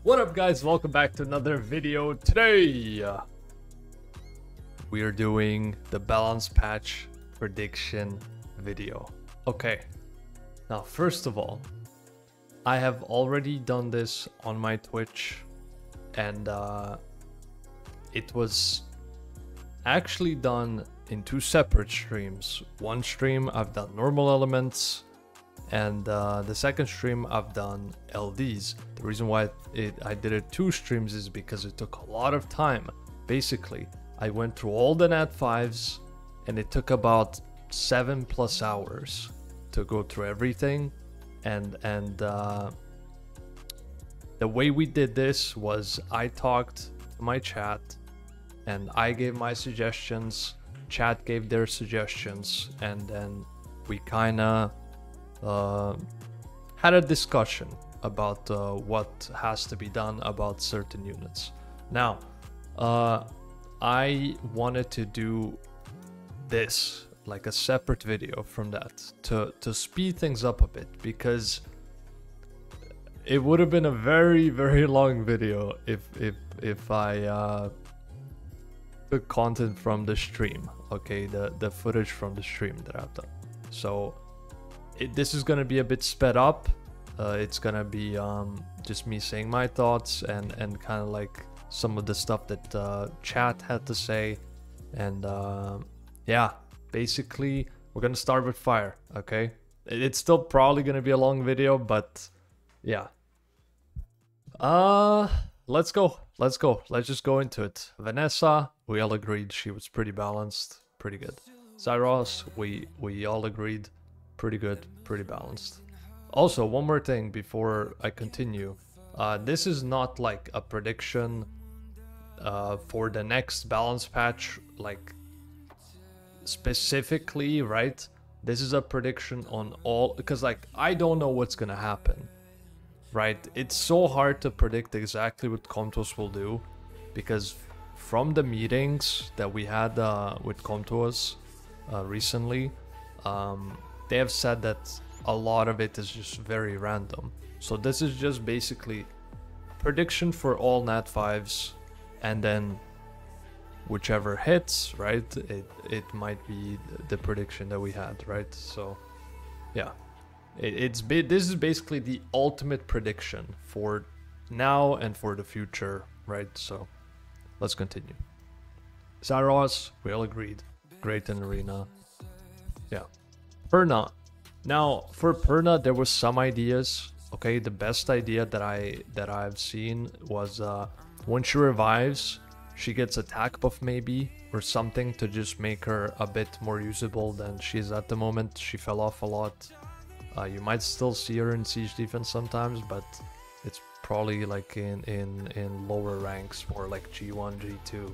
What up guys, welcome back to another video. Today we are doing the balance patch prediction video. Okay, now first of all, I have already done this on my Twitch and it was actually done in two separate streams. One stream I've done normal elements, and the second stream I've done LDs. The reason why I did it two streams is because it took a lot of time. Basically, I went through all the Nat 5s and it took about 7+ hours to go through everything. And the way we did this was I talked to my chat and I gave my suggestions, chat gave their suggestions, and then we kinda had a discussion about what has to be done about certain units. Now, I wanted to do this, like a separate video from that, to speed things up a bit, because it would have been a very long video if I took content from the stream, okay, the footage from the stream that I've done. So this is gonna be a bit sped up. It's gonna be just me saying my thoughts and kind of like some of the stuff that chat had to say. And yeah, basically we're gonna start with fire. Okay, it's still probably gonna be a long video, but yeah. Let's go. Let's just go into it. Vanessa, we all agreed she was pretty balanced, pretty good. Zyros, we all agreed, pretty good, pretty balanced. Also, one more thing before I continue. This is not like a prediction for the next balance patch, like specifically, right? This is a prediction on all, because like I don't know what's gonna happen, right? It's so hard to predict exactly what Comtos will do, because from the meetings that we had with Comtos recently, they have said that a lot of it is just very random. So this is just basically prediction for all Nat 5s, and then whichever hits, right, it might be the prediction that we had, right? So yeah, this is basically the ultimate prediction for now and for the future, right? So let's continue. Zyros, we all agreed, great in arena. Yeah. Perna. Now for Perna, there was some ideas. Okay, the best idea that I've seen was when she revives, she gets attack buff maybe or something to just make her a bit more usable than she is at the moment. She fell off a lot. You might still see her in siege defense sometimes, but it's probably like in lower ranks, more like G1, G2,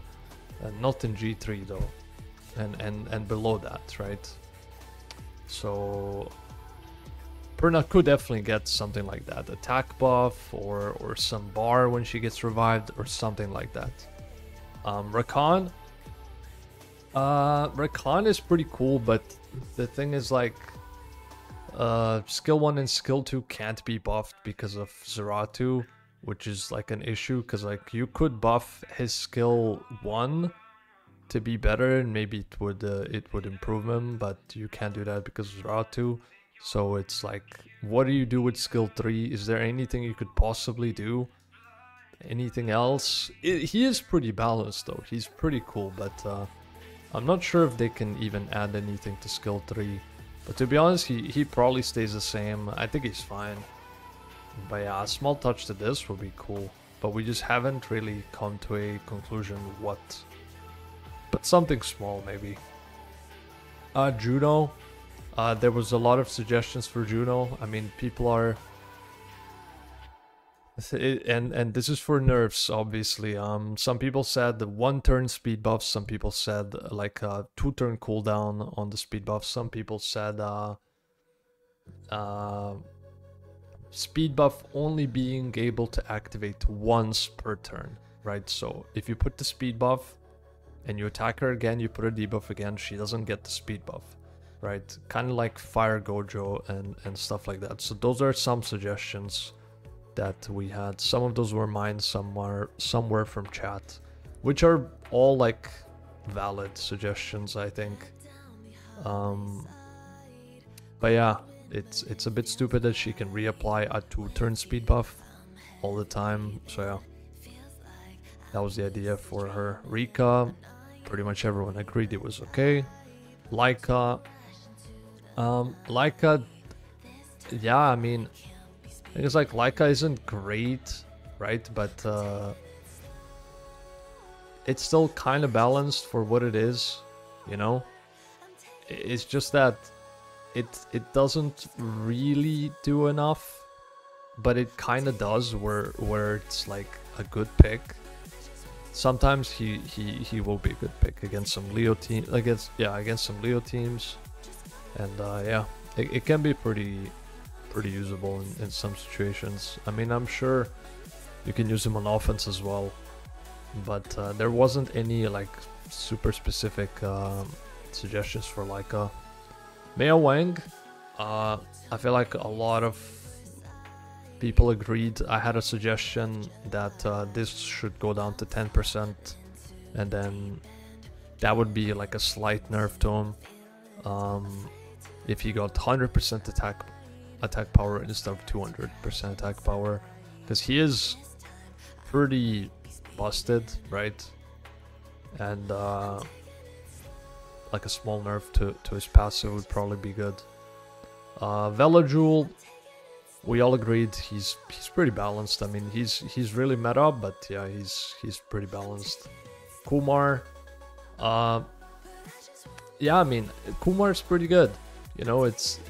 and not in G3 though, and below that, right? So Perna could definitely get something like that, attack buff or some bar when she gets revived or something like that. Rakan is pretty cool, but the thing is like skill 1 and skill 2 can't be buffed because of Zeratu, which is like an issue, because like you could buff his skill 1 to be better and maybe it would improve him, but you can't do that because of Zeratu. So it's like, what do you do with skill 3? Is there anything you could possibly do? Anything else? He is pretty balanced though, he's pretty cool, but I'm not sure if they can even add anything to skill 3. But to be honest, he probably stays the same. I think he's fine. But yeah, a small touch to this would be cool. But we just haven't really come to a conclusion what. But something small maybe. Juno. There was a lot of suggestions for Juno. I mean, people are... And this is for nerfs, obviously. Some people said the 1-turn speed buff. Some people said like a 2-turn cooldown on the speed buff. Some people said speed buff only being able to activate once per turn, right? So if you put the speed buff and you attack her again, you put a debuff again, she doesn't get the speed buff, right? Kind of like Fire Gojo and stuff like that. So those are some suggestions. that we had. Some of those were mine, somewhere from chat, which are all like valid suggestions, I think. But yeah, it's a bit stupid that she can reapply a 2-turn speed buff all the time. So yeah, that was the idea for her. Rika, pretty much everyone agreed it was okay. Laika, yeah, I mean, I think it's like Laika isn't great, right? But it's still kind of balanced for what it is, you know? It's just that it doesn't really do enough, but it kind of does where it's like a good pick. Sometimes he will be a good pick against some Leo team, against some Leo teams, and yeah, it can be pretty usable in some situations. I mean, I'm sure you can use him on offense as well, but there wasn't any like super specific suggestions for Laika. Mea Wang, I feel like a lot of people agreed. I had a suggestion that this should go down to 10%, and then that would be like a slight nerf to him. If he got 100% attack power instead of 200% attack power, because he is pretty busted, right? And like a small nerf to his passive would probably be good. Velajul, we all agreed he's pretty balanced. I mean, he's really meta, but yeah, he's pretty balanced. Kumar, yeah, I mean, Kumar's pretty good. You know, it's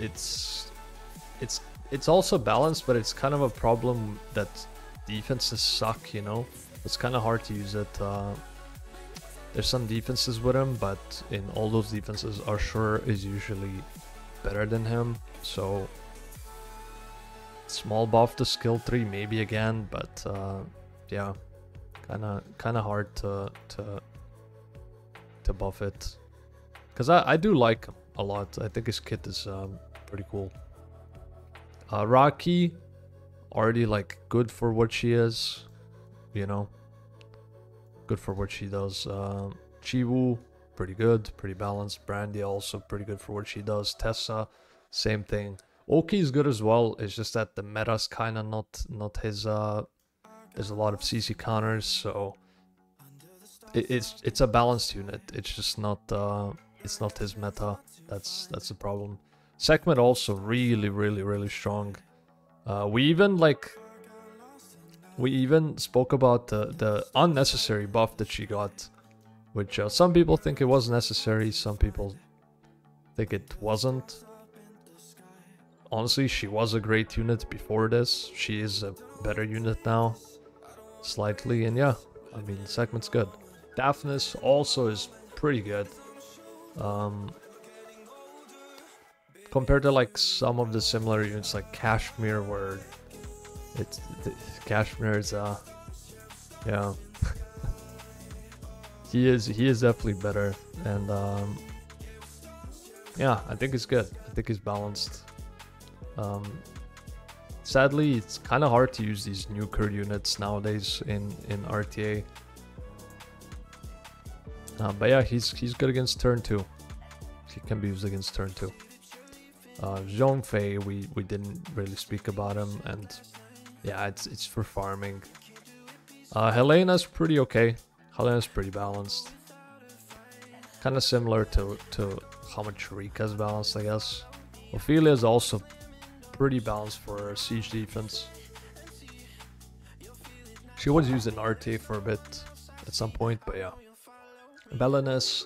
also balanced, but it's kind of a problem that defenses suck, you know? It's kind of hard to use it. There's some defenses with him, but in all those defenses, Ashur is usually better than him. So, small buff to skill 3 maybe again, but yeah, kind of hard to buff it. Because I do like him a lot. I think his kit is pretty cool. Raki, already like good for what she is, you know, good for what she does. Chiwu, pretty good, pretty balanced. Brandy also pretty good for what she does. Tessa, same thing. Oki is good as well. It's just that the meta's kind of not his. There's a lot of CC counters, so it's a balanced unit. It's just not his meta. That's the problem. Sekhmet also really strong. We even spoke about the unnecessary buff that she got, which some people think it was necessary, some people think it wasn't. Honestly, she was a great unit before this. She is a better unit now, slightly, and yeah, I mean, Sekhmet's good. Daphnis also is pretty good. Compared to like some of the similar units like Kashmir, where Kashmir is yeah he is definitely better, and yeah, I think it's good. I think it's balanced. Sadly, it's kind of hard to use these new Kurd units nowadays in RTA. But yeah, he's good against turn 2. He can be used against turn 2. Zhongfei, we didn't really speak about him, and yeah, it's for farming. Helena's pretty okay. Helena's pretty balanced. Kind of similar to how much Rika's balanced, I guess. Ophelia is also pretty balanced for siege defense. She was used in RT for a bit at some point, but yeah. Belinus,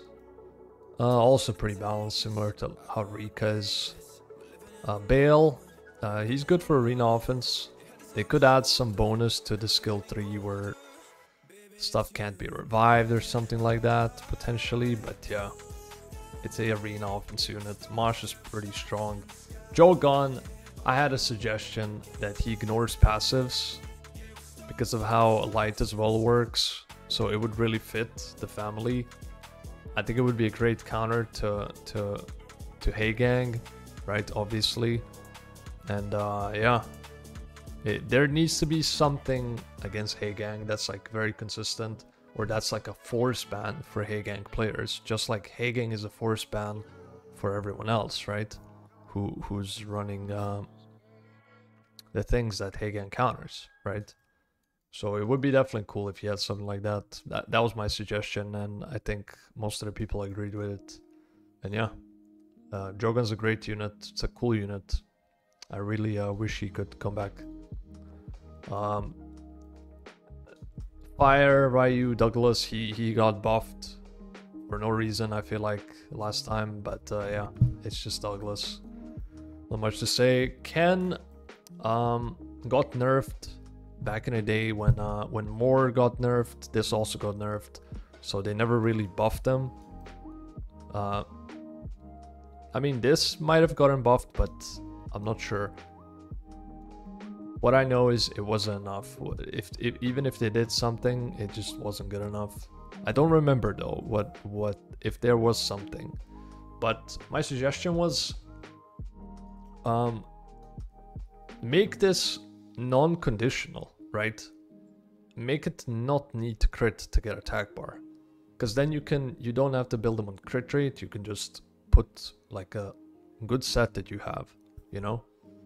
also pretty balanced, similar to how Rika is. Bale, he's good for arena offense. They could add some bonus to the skill 3 where stuff can't be revived or something like that, potentially, but yeah, it's a arena offense unit. Mosh is pretty strong. Jogan, I had a suggestion that he ignores passives because of how light as well works, so it would really fit the family. I think it would be a great counter to Heigang, right, obviously. And yeah, There needs to be something against Haegang that's like very consistent, or that's like a force ban for Haegang players, just like Haegang is a force ban for everyone else, right? Who's running the things that Haegang counters, right? So it would be definitely cool if you had something like that. That was my suggestion, and I think most of the people agreed with it. And yeah, Jogan's a great unit. It's a cool unit. I really wish he could come back. Fire Ryu Douglas, he got buffed for no reason, I feel like, last time. But yeah, it's just Douglas. Not much to say. Ken got nerfed back in the day when Moore got nerfed. This also got nerfed, so they never really buffed them. I mean, this might have gotten buffed, but I'm not sure. What I know is it wasn't enough. Even if they did something, it just wasn't good enough. I don't remember though what if there was something. But my suggestion was make this non-conditional, right? Make it not need to crit to get attack bar, because then you don't have to build them on crit rate. You can just put like a good set that you have, you know.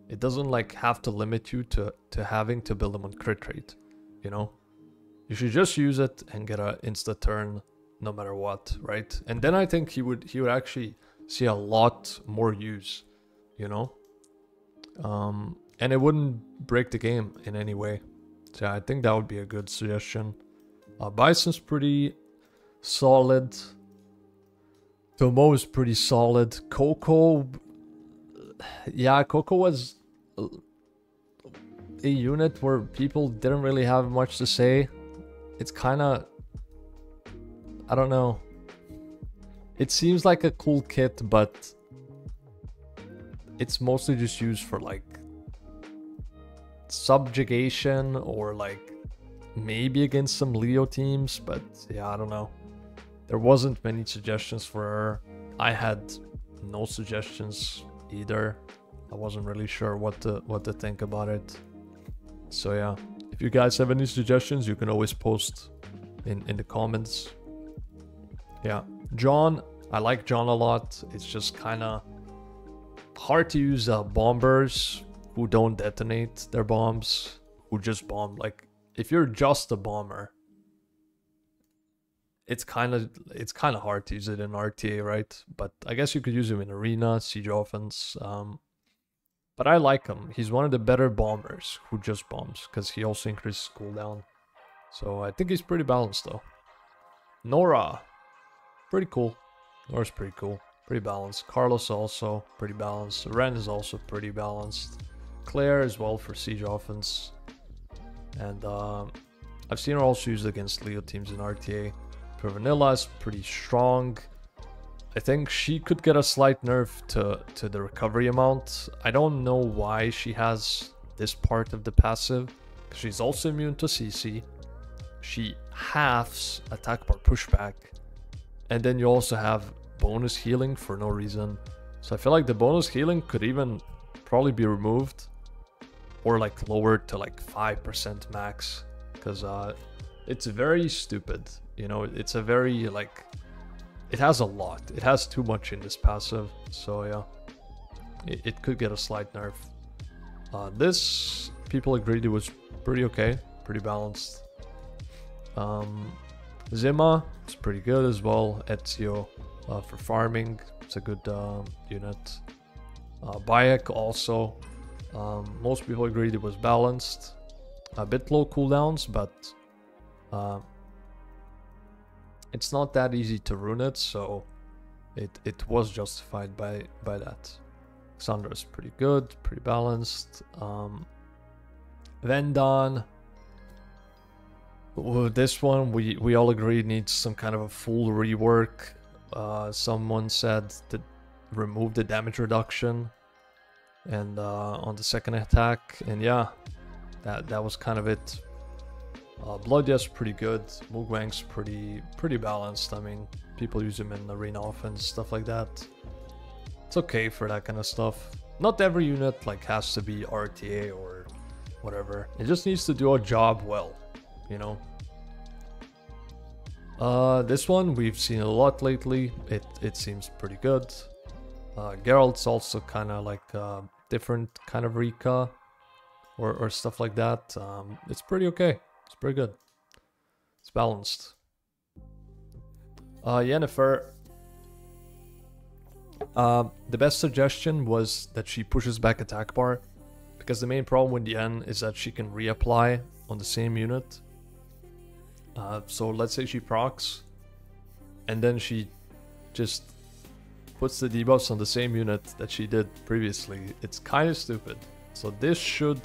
It doesn't like have to limit you to having to build them on crit rate, you know. You should just use it and get a insta turn no matter what, right? And then I think he would actually see a lot more use, you know. And it wouldn't break the game in any way. So I think that would be a good suggestion. Bison's pretty solid. Tomo is pretty solid. Coco, yeah, Coco was a unit where people didn't really have much to say. It's kind of, I don't know. It seems like a cool kit, but it's mostly just used for like subjugation or like maybe against some Leo teams, but yeah, I don't know. There wasn't many suggestions for her. I had no suggestions either. I wasn't really sure what to think about it. So yeah, if you guys have any suggestions, you can always post in the comments. Yeah, John, I like John a lot. It's just kind of hard to use bombers who don't detonate their bombs, who just bomb. Like if you're just a bomber, it's kind of hard to use it in RTA, right? But I guess you could use him in arena, siege offense. But I like him. He's one of the better bombers who just bombs, because he also increases cooldown. So I think he's pretty balanced though. Nora, pretty cool. Nora's pretty cool, pretty balanced. Carlos also pretty balanced. Ren is also pretty balanced. Claire as well for siege offense. And I've seen her also used against Leo teams in RTA. For Vanilla is pretty strong. I think she could get a slight nerf to the recovery amount. I don't know why she has this part of the passive. She's also immune to CC. She halves attack bar pushback. And then you also have bonus healing for no reason. So I feel like the bonus healing could even probably be removed. Or like lowered to like 5% max. Because it's very stupid. You know, it's a very like... It has a lot. It has too much in this passive. So yeah, it could get a slight nerf. This, people agreed it was pretty okay. Pretty balanced. Zima is pretty good as well. Ezio for farming. It's a good unit. Bayek also. Most people agreed it was balanced. A bit low cooldowns, but... it's not that easy to rune it, so it was justified by that. Xandra's pretty good, pretty balanced. Vendon, this one we all agreed needs some kind of a full rework. Someone said to remove the damage reduction and on the second attack, and yeah, that was kind of it. Bloodya's pretty good. Mugwang's pretty balanced. I mean, people use him in arena offense, stuff like that. It's okay for that kind of stuff. Not every unit like has to be RTA or whatever. It just needs to do a job well, you know. This one we've seen a lot lately. It seems pretty good. Geralt's also kind of like different kind of Rika or stuff like that. It's pretty okay. It's pretty good. It's balanced. Yennefer. The best suggestion was that she pushes back attack bar, because the main problem with Yen is that she can reapply on the same unit. So let's say she procs, and then she just puts the debuffs on the same unit that she did previously. It's kind of stupid. So this should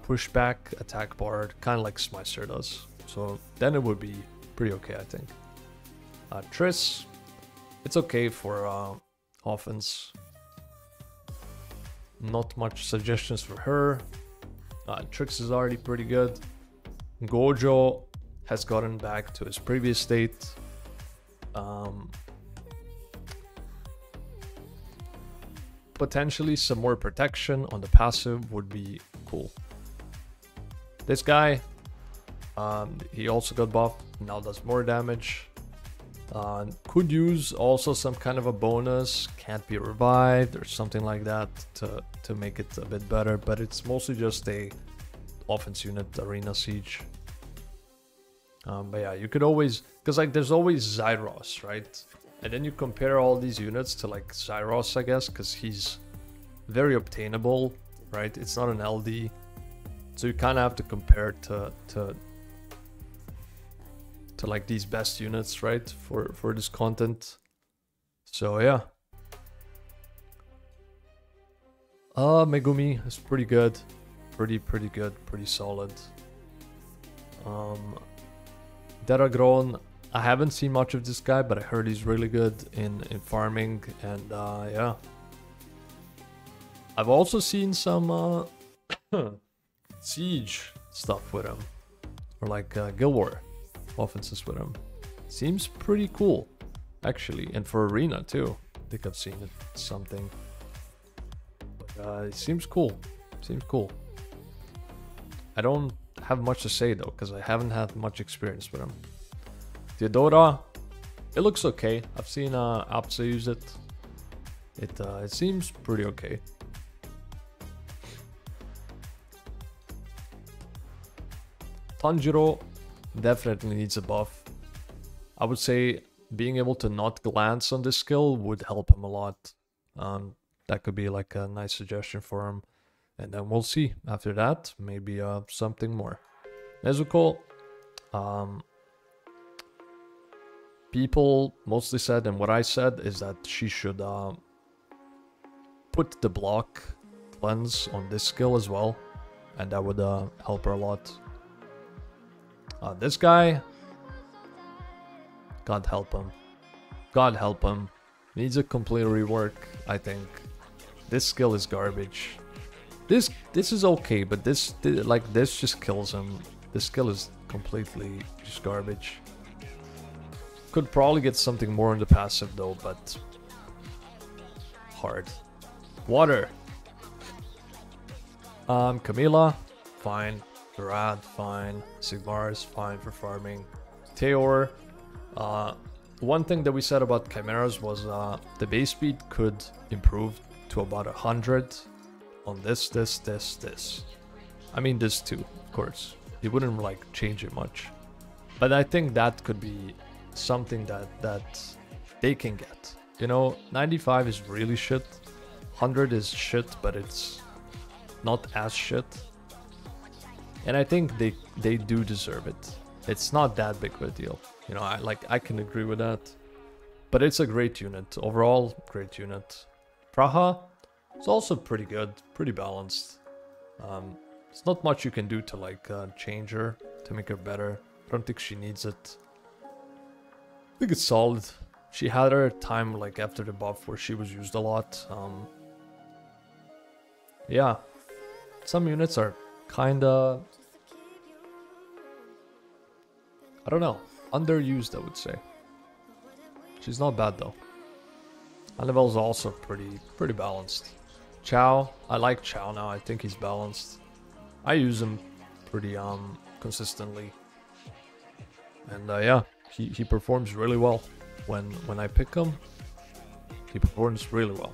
push back attack bar, kind of like Smeister does. So then it would be pretty okay, I think. Triss, it's okay for offense. Not much suggestions for her. Trix is already pretty good. Gojo has gotten back to his previous state. Potentially some more protection on the passive would be cool. This guy, he also got buffed, now does more damage. Could use also some kind of a bonus, can't be revived or something like that to make it a bit better, but it's mostly just a offense unit, arena siege. But yeah, you could always, because like there's always Zyros, right? And then you compare all these units to like Zyros, I guess, because he's very obtainable, right? It's not an LD, so you kind of have to compare to like these best units, right, for this content. So yeah. Megumi is pretty good. Pretty good, pretty solid. Deragron, I haven't seen much of this guy, but I heard he's really good in farming, and yeah. I've also seen some siege stuff with him, or like Guild War offenses with him. Seems pretty cool, actually, and for arena too. I think I've seen it something. But it seems cool. Seems cool. I don't have much to say though, because I haven't had much experience with him. Theodora, it looks okay. I've seen Apsa use it. It seems pretty okay. Tanjiro definitely needs a buff. I would say being able to not glance on this skill would help him a lot. That could be like a nice suggestion for him. And then we'll see after that, maybe something more. Nezuko, people mostly said, and what I said is that she should put the block cleanse on this skill as well, and that would help her a lot. This guy, God help him. God help him. Needs a complete rework, I think. This skill is garbage. This is okay, but this just kills him. This skill is completely just garbage. Could probably get something more in the passive though, but hard. Water. Camila, fine. Rad, fine. Sigmar is fine for farming. Teor, one thing that we said about chimeras was the base speed could improve to about 100 on this. I mean this too, of course. It wouldn't like change it much, but I think that could be something that they can get. You know, 95 is really shit. 100 is shit, but it's not as shit. And I think they do deserve it. It's not that big of a deal. You know, I can agree with that. But it's a great unit. Overall, great unit. Praha is also pretty good, pretty balanced. There's not much you can do to like change her, to make her better. I don't think she needs it. I think it's solid. She had her time like after the buff where she was used a lot. Yeah, some units are kinda, I don't know, underused, I would say. She's not bad though. Annabelle's also pretty balanced. Chow, I like Chow now. I think he's balanced. I use him pretty consistently. And yeah, he performs really well. When I pick him, he performs really well.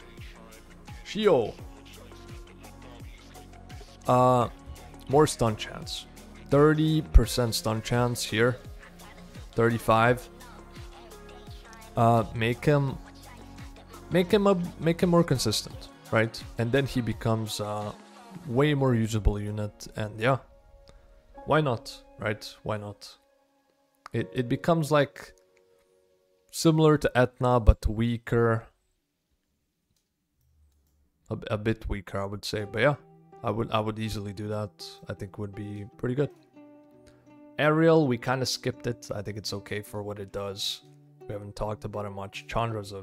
Shio. More stun chance. 30% stun chance here. 35. Make him more consistent, right? And then he becomes way more usable unit. And yeah, why not, right? Why not? It becomes like similar to Etna, but weaker. A bit weaker, I would say. But yeah, I would easily do that. I think would be pretty good. Ariel, we kind of skipped it. I think it's okay for what it does. We haven't talked about it much. Chandra's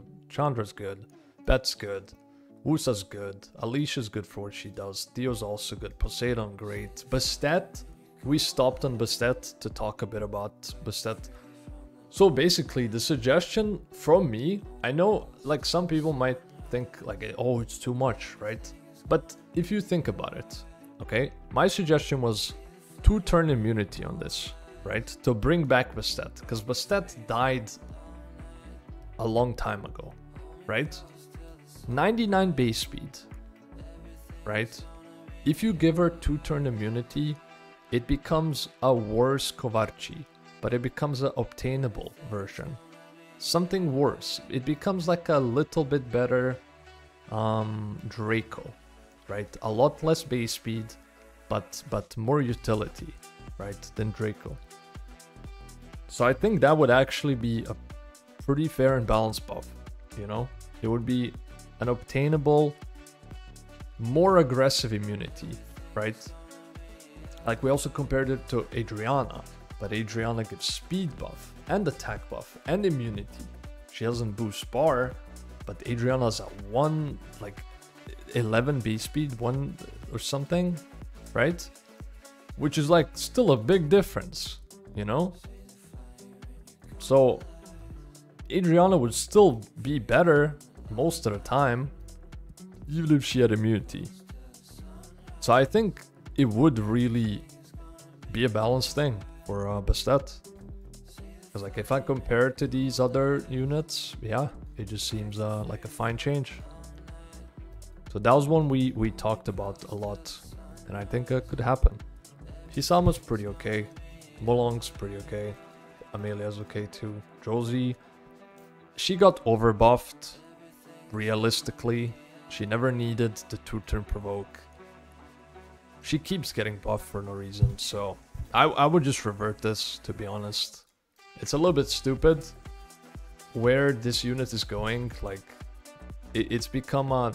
good. Bet's good. Wusa's good. Alicia's good for what she does. Theo's also good. Poseidon, great. Bastet, we stopped on Bastet to talk a bit about Bastet. So basically, the suggestion from me, I know like some people might think like, oh, it's too much, right? But if you think about it, okay, my suggestion was 2-turn immunity on this, right? To bring back Bastet, because Bastet died a long time ago, right? 99 base speed, right? If you give her 2-turn immunity, it becomes a worse Kovarchi, but it becomes an obtainable version. Something worse. It becomes like a little bit better Draco, right? A lot less base speed, but more utility, right, than Draco. So I think that would actually be a pretty fair and balanced buff, you know? It would be an obtainable, more aggressive immunity, right? Like we also compared it to Adriana, but Adriana gives speed buff and attack buff and immunity. She doesn't boost bar, but Adriana's a 11 base speed, 1 or something, right? Which is like still a big difference, you know? So Adriana would still be better most of the time, even if she had immunity. So I think it would really be a balanced thing for Bastet. Because like if I compare it to these other units, yeah, it just seems like a fine change. So that was one we talked about a lot, and I think it could happen. Hisama's pretty okay, Molong's pretty okay, Amelia's okay too. Josie, she got overbuffed. Realistically, she never needed the 2-turn provoke. She keeps getting buffed for no reason, so I would just revert this, to be honest. It's a little bit stupid where this unit is going. Like, it's become a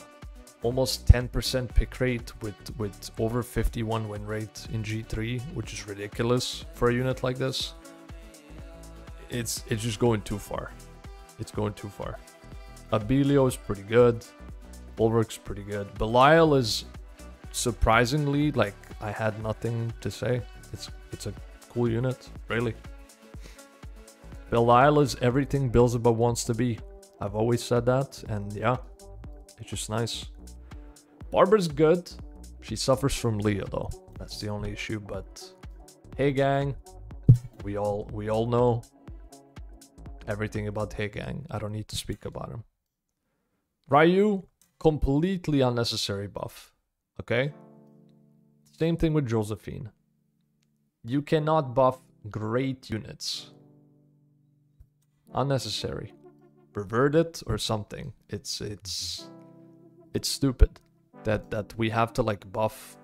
almost 10% pick rate with over 51 win rate in G3, which is ridiculous for a unit like this. It's just going too far. It's going too far. Abilio is pretty good. Bulwark's pretty good. Belial is surprisingly, like, I had nothing to say. It's a cool unit, really. Belial is everything Beelzebub wants to be. I've always said that, and yeah, it's just nice. Barbara's good. She suffers from Leah though. That's the only issue, but Hey Gang, we all know everything about Hey Gang. I don't need to speak about him. Ryu, completely unnecessary buff. Okay? Same thing with Josephine. You cannot buff great units. Unnecessary. Revert it or something. It's stupid that we have to like buff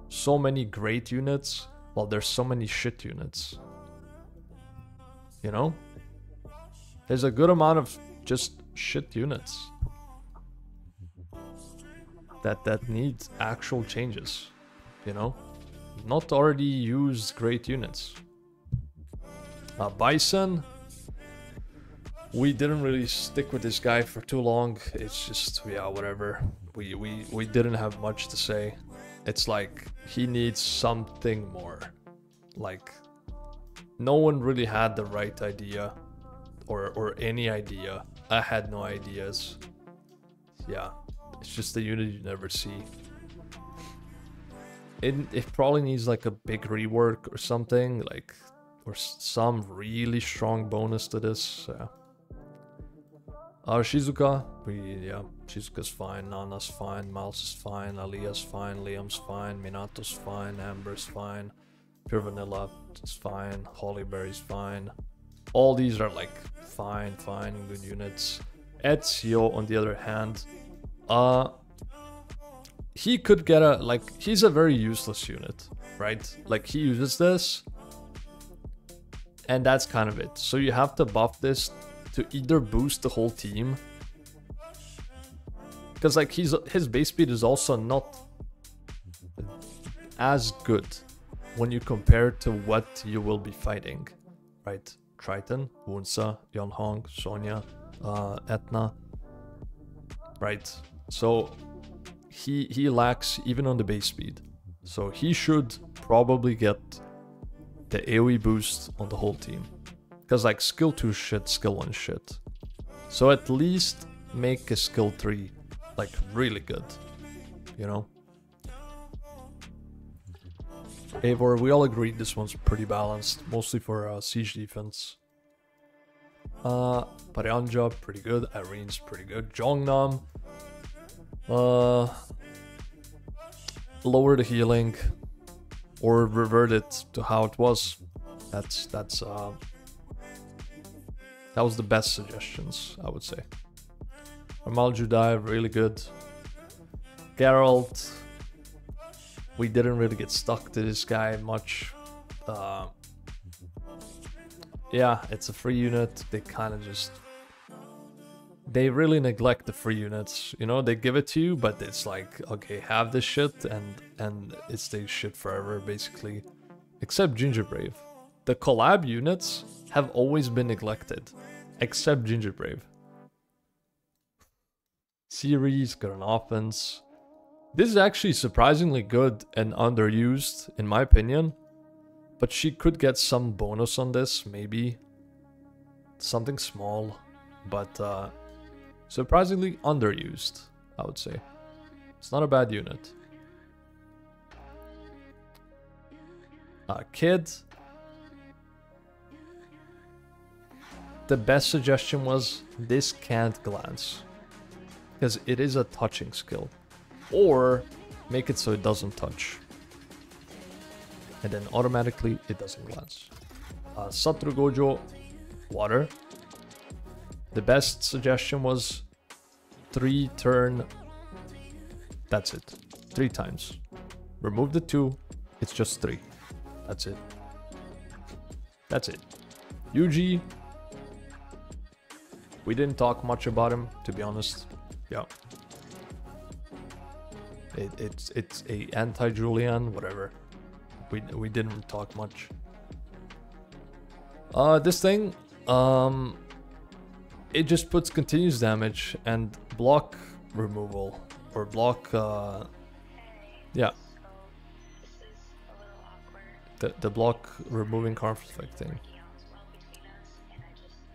so many great units while there's so many shit units. You know? There's a good amount of just shit units that need actual changes, you know? Not already used great units. Bison, we didn't really stick with this guy for too long. It's just, yeah, whatever. We didn't have much to say. It's like he needs something more. Like, no one really had the right idea or any idea. I had no ideas. Yeah, it's just a unit you never see. it probably needs like a big rework or something, like, or some really strong bonus to this. Shizuka, Shizuka's fine, Nana's fine, Miles is fine, Alia's fine, Liam's fine, Minato's fine, Amber's fine, Pure Vanilla is fine, Hollyberry's fine. All these are like fine, good units. Ezio, on the other hand, he could get a, like, he's a very useless unit, right? Like, he uses this, and that's kind of it. So you have to buff this to either boost the whole team, because like his base speed is also not as good when you compare to what you will be fighting, right? Triton, Wunsa, Yonhong, Sonya, Etna, right? So he lacks even on the base speed, so he should probably get the AoE boost on the whole team. Because like skill 2 shit, skill 1 shit. So at least make a skill 3 like really good, you know? Eivor, we all agreed this one's pretty balanced, mostly for siege defense. Parianja, pretty good. Irene's pretty good. Jongnam, lower the healing or revert it to how it was. That was the best suggestions, I would say. Ramal Judai, really good. Geralt, we didn't really get stuck to this guy much. Yeah, it's a free unit. They kind of just... They really neglect the free units. You know, they give it to you, but it's like, okay, have this shit, and it stays shit forever, basically. Except Gingerbrave. The collab units have always been neglected, except Gingerbrave. Series got an offense. This is actually surprisingly good and underused, in my opinion. But she could get some bonus on this, maybe. Something small, but surprisingly underused, I would say. It's not a bad unit. Kid. The best suggestion was this can't glance, because it is a touching skill, or make it so it doesn't touch, and then automatically it doesn't glance. Satoru Gojo, water. The best suggestion was 3 turn, that's it, 3 times. Remove the 2, it's just 3, that's it. That's it. Yuji, we didn't talk much about him, to be honest. Yeah. It's a anti-Julian, whatever. We didn't talk much. This thing, it just puts continuous damage and block removal, or block, yeah. The block removing conflict thing.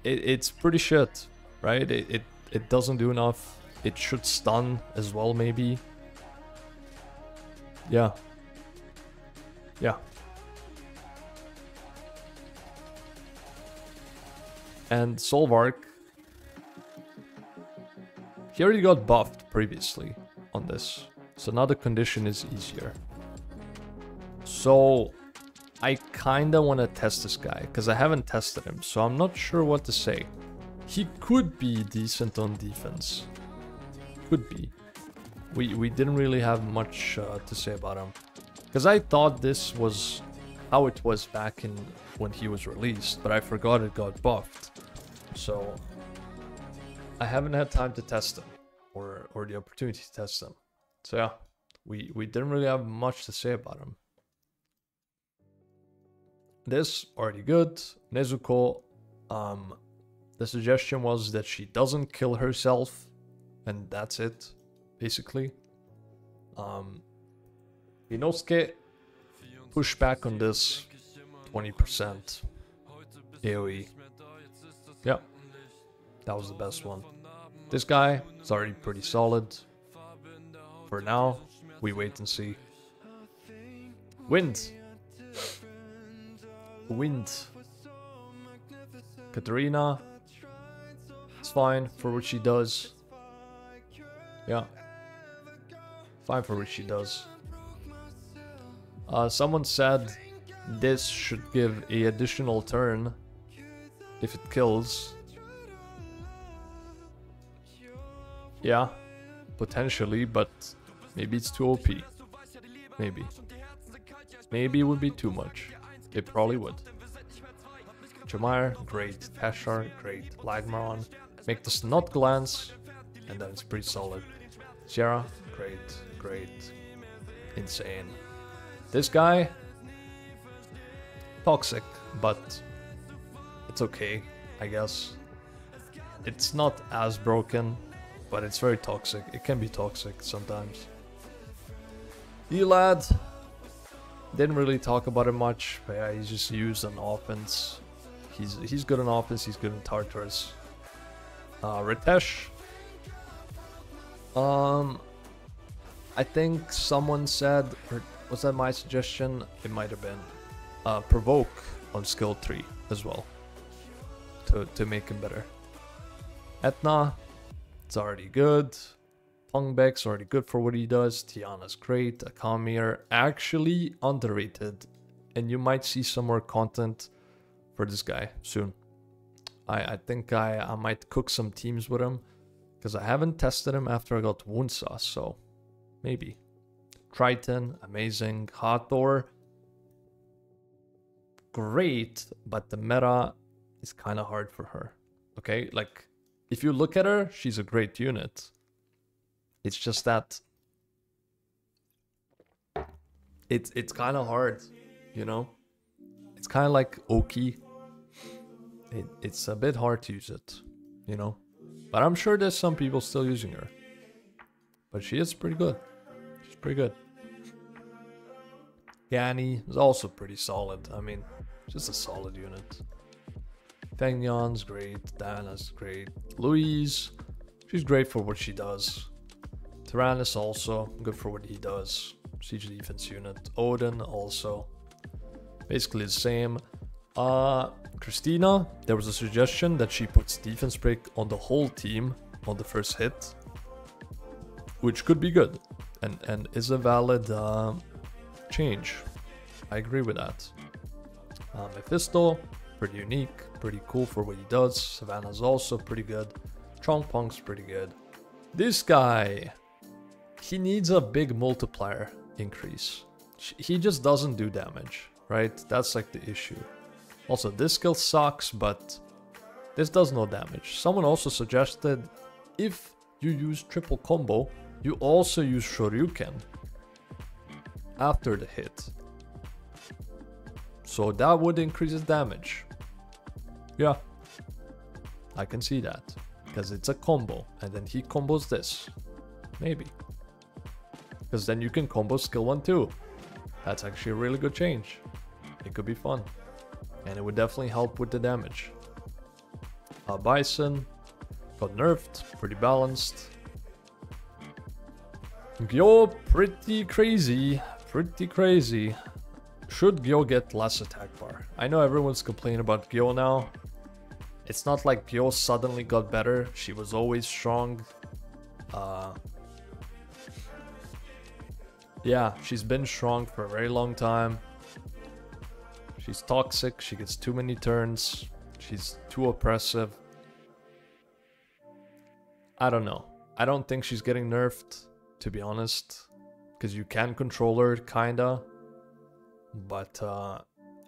It's pretty shit, right? It doesn't do enough. It should stun as well, maybe. Yeah. Yeah. And Solvark, he already got buffed previously on this, so now the condition is easier. So I kinda wanna test this guy, because I haven't tested him, so I'm not sure what to say. He could be decent on defense. Could be. We didn't really have much to say about him, because I thought this was how it was back in when he was released, but I forgot it got buffed. So I haven't had time to test him, or the opportunity to test him. So yeah, we didn't really have much to say about him. This, already good. Nezuko, the suggestion was that she doesn't kill herself, and that's it, basically. Inosuke, push back on this 20% AoE. Yeah, that was the best one. This guy is already pretty solid. For now, we wait and see. Wind. Wind. Katarina. It's fine for what she does. Yeah. Fine for what she does. Someone said this should give a additional turn if it kills. Yeah, potentially, but maybe it's too OP. Maybe. Maybe it would be too much. It probably would. Jamire, great. Tashar, great. Lagmaron, make the Snot glance, and then it's pretty solid. Sierra, great, great. Insane. This guy, toxic, but it's okay, I guess. It's not as broken, but it's very toxic. It can be toxic sometimes. Elad, didn't really talk about it much, but yeah, he's just used on offense. He's good on offense, he's good in Tartarus. Ritesh. I think someone said, or was that my suggestion? It might have been. Provoke on skill 3 as well. To make him better. Etna, it's already good. Pongbek's already good for what he does. Tiana's great. Akamir, actually underrated. And you might see some more content for this guy soon. I think I might cook some teams with him. Because I haven't tested him after I got Wound Sauce, so maybe. Triton, amazing. Hathor, great, but the meta is kind of hard for her. Okay, like, if you look at her, she's a great unit. It's just that it's kind of hard, you know? It's kind of like Oki. It's a bit hard to use it, you know? But I'm sure there's some people still using her. But she is pretty good. She's pretty good. Yanni is also pretty solid. I mean, just a solid unit. Feng Yan's great. Diana's great. Louise, she's great for what she does. Tyrannus also good for what he does. Siege defense unit. Odin also. Basically the same. Christina, there was a suggestion that she puts defense break on the whole team on the first hit, which could be good and is a valid change. I agree with that. Mephisto, pretty unique, pretty cool for what he does. Savannah's also pretty good. Chongpong's pretty good. This guy, he needs a big multiplier increase. He just doesn't do damage, right? That's like the issue. Also, this skill sucks, but this does no damage. Someone also suggested if you use triple combo, you also use Shoryuken after the hit. So that would increase his damage. Yeah, I can see that. Because it's a combo, and then he combos this. Maybe. Because then you can combo skill 1 too. That's actually a really good change. It could be fun. And it would definitely help with the damage. Bison got nerfed, pretty balanced. Gyo, pretty crazy. Pretty crazy. Should Gyo get less attack bar? I know everyone's complaining about Gyo now. It's not like Gyo suddenly got better. She was always strong. Yeah, she's been strong for a very long time. She's toxic, she gets too many turns, she's too oppressive. I don't know. I don't think she's getting nerfed, to be honest. Because you can control her, kinda. But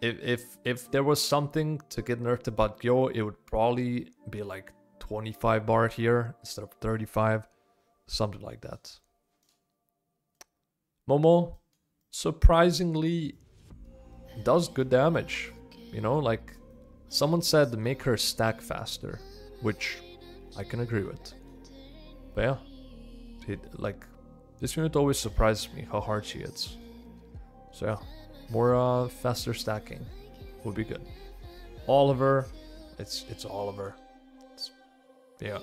if there was something to get nerfed about Gyo, it would probably be like 25 bar here instead of 35. Something like that. Momo, surprisingly, does good damage. You know, like someone said make her stack faster, which I can agree with. But yeah, like this unit always surprises me how hard she hits. So yeah, more faster stacking would be good. Oliver, it's Oliver. Yeah,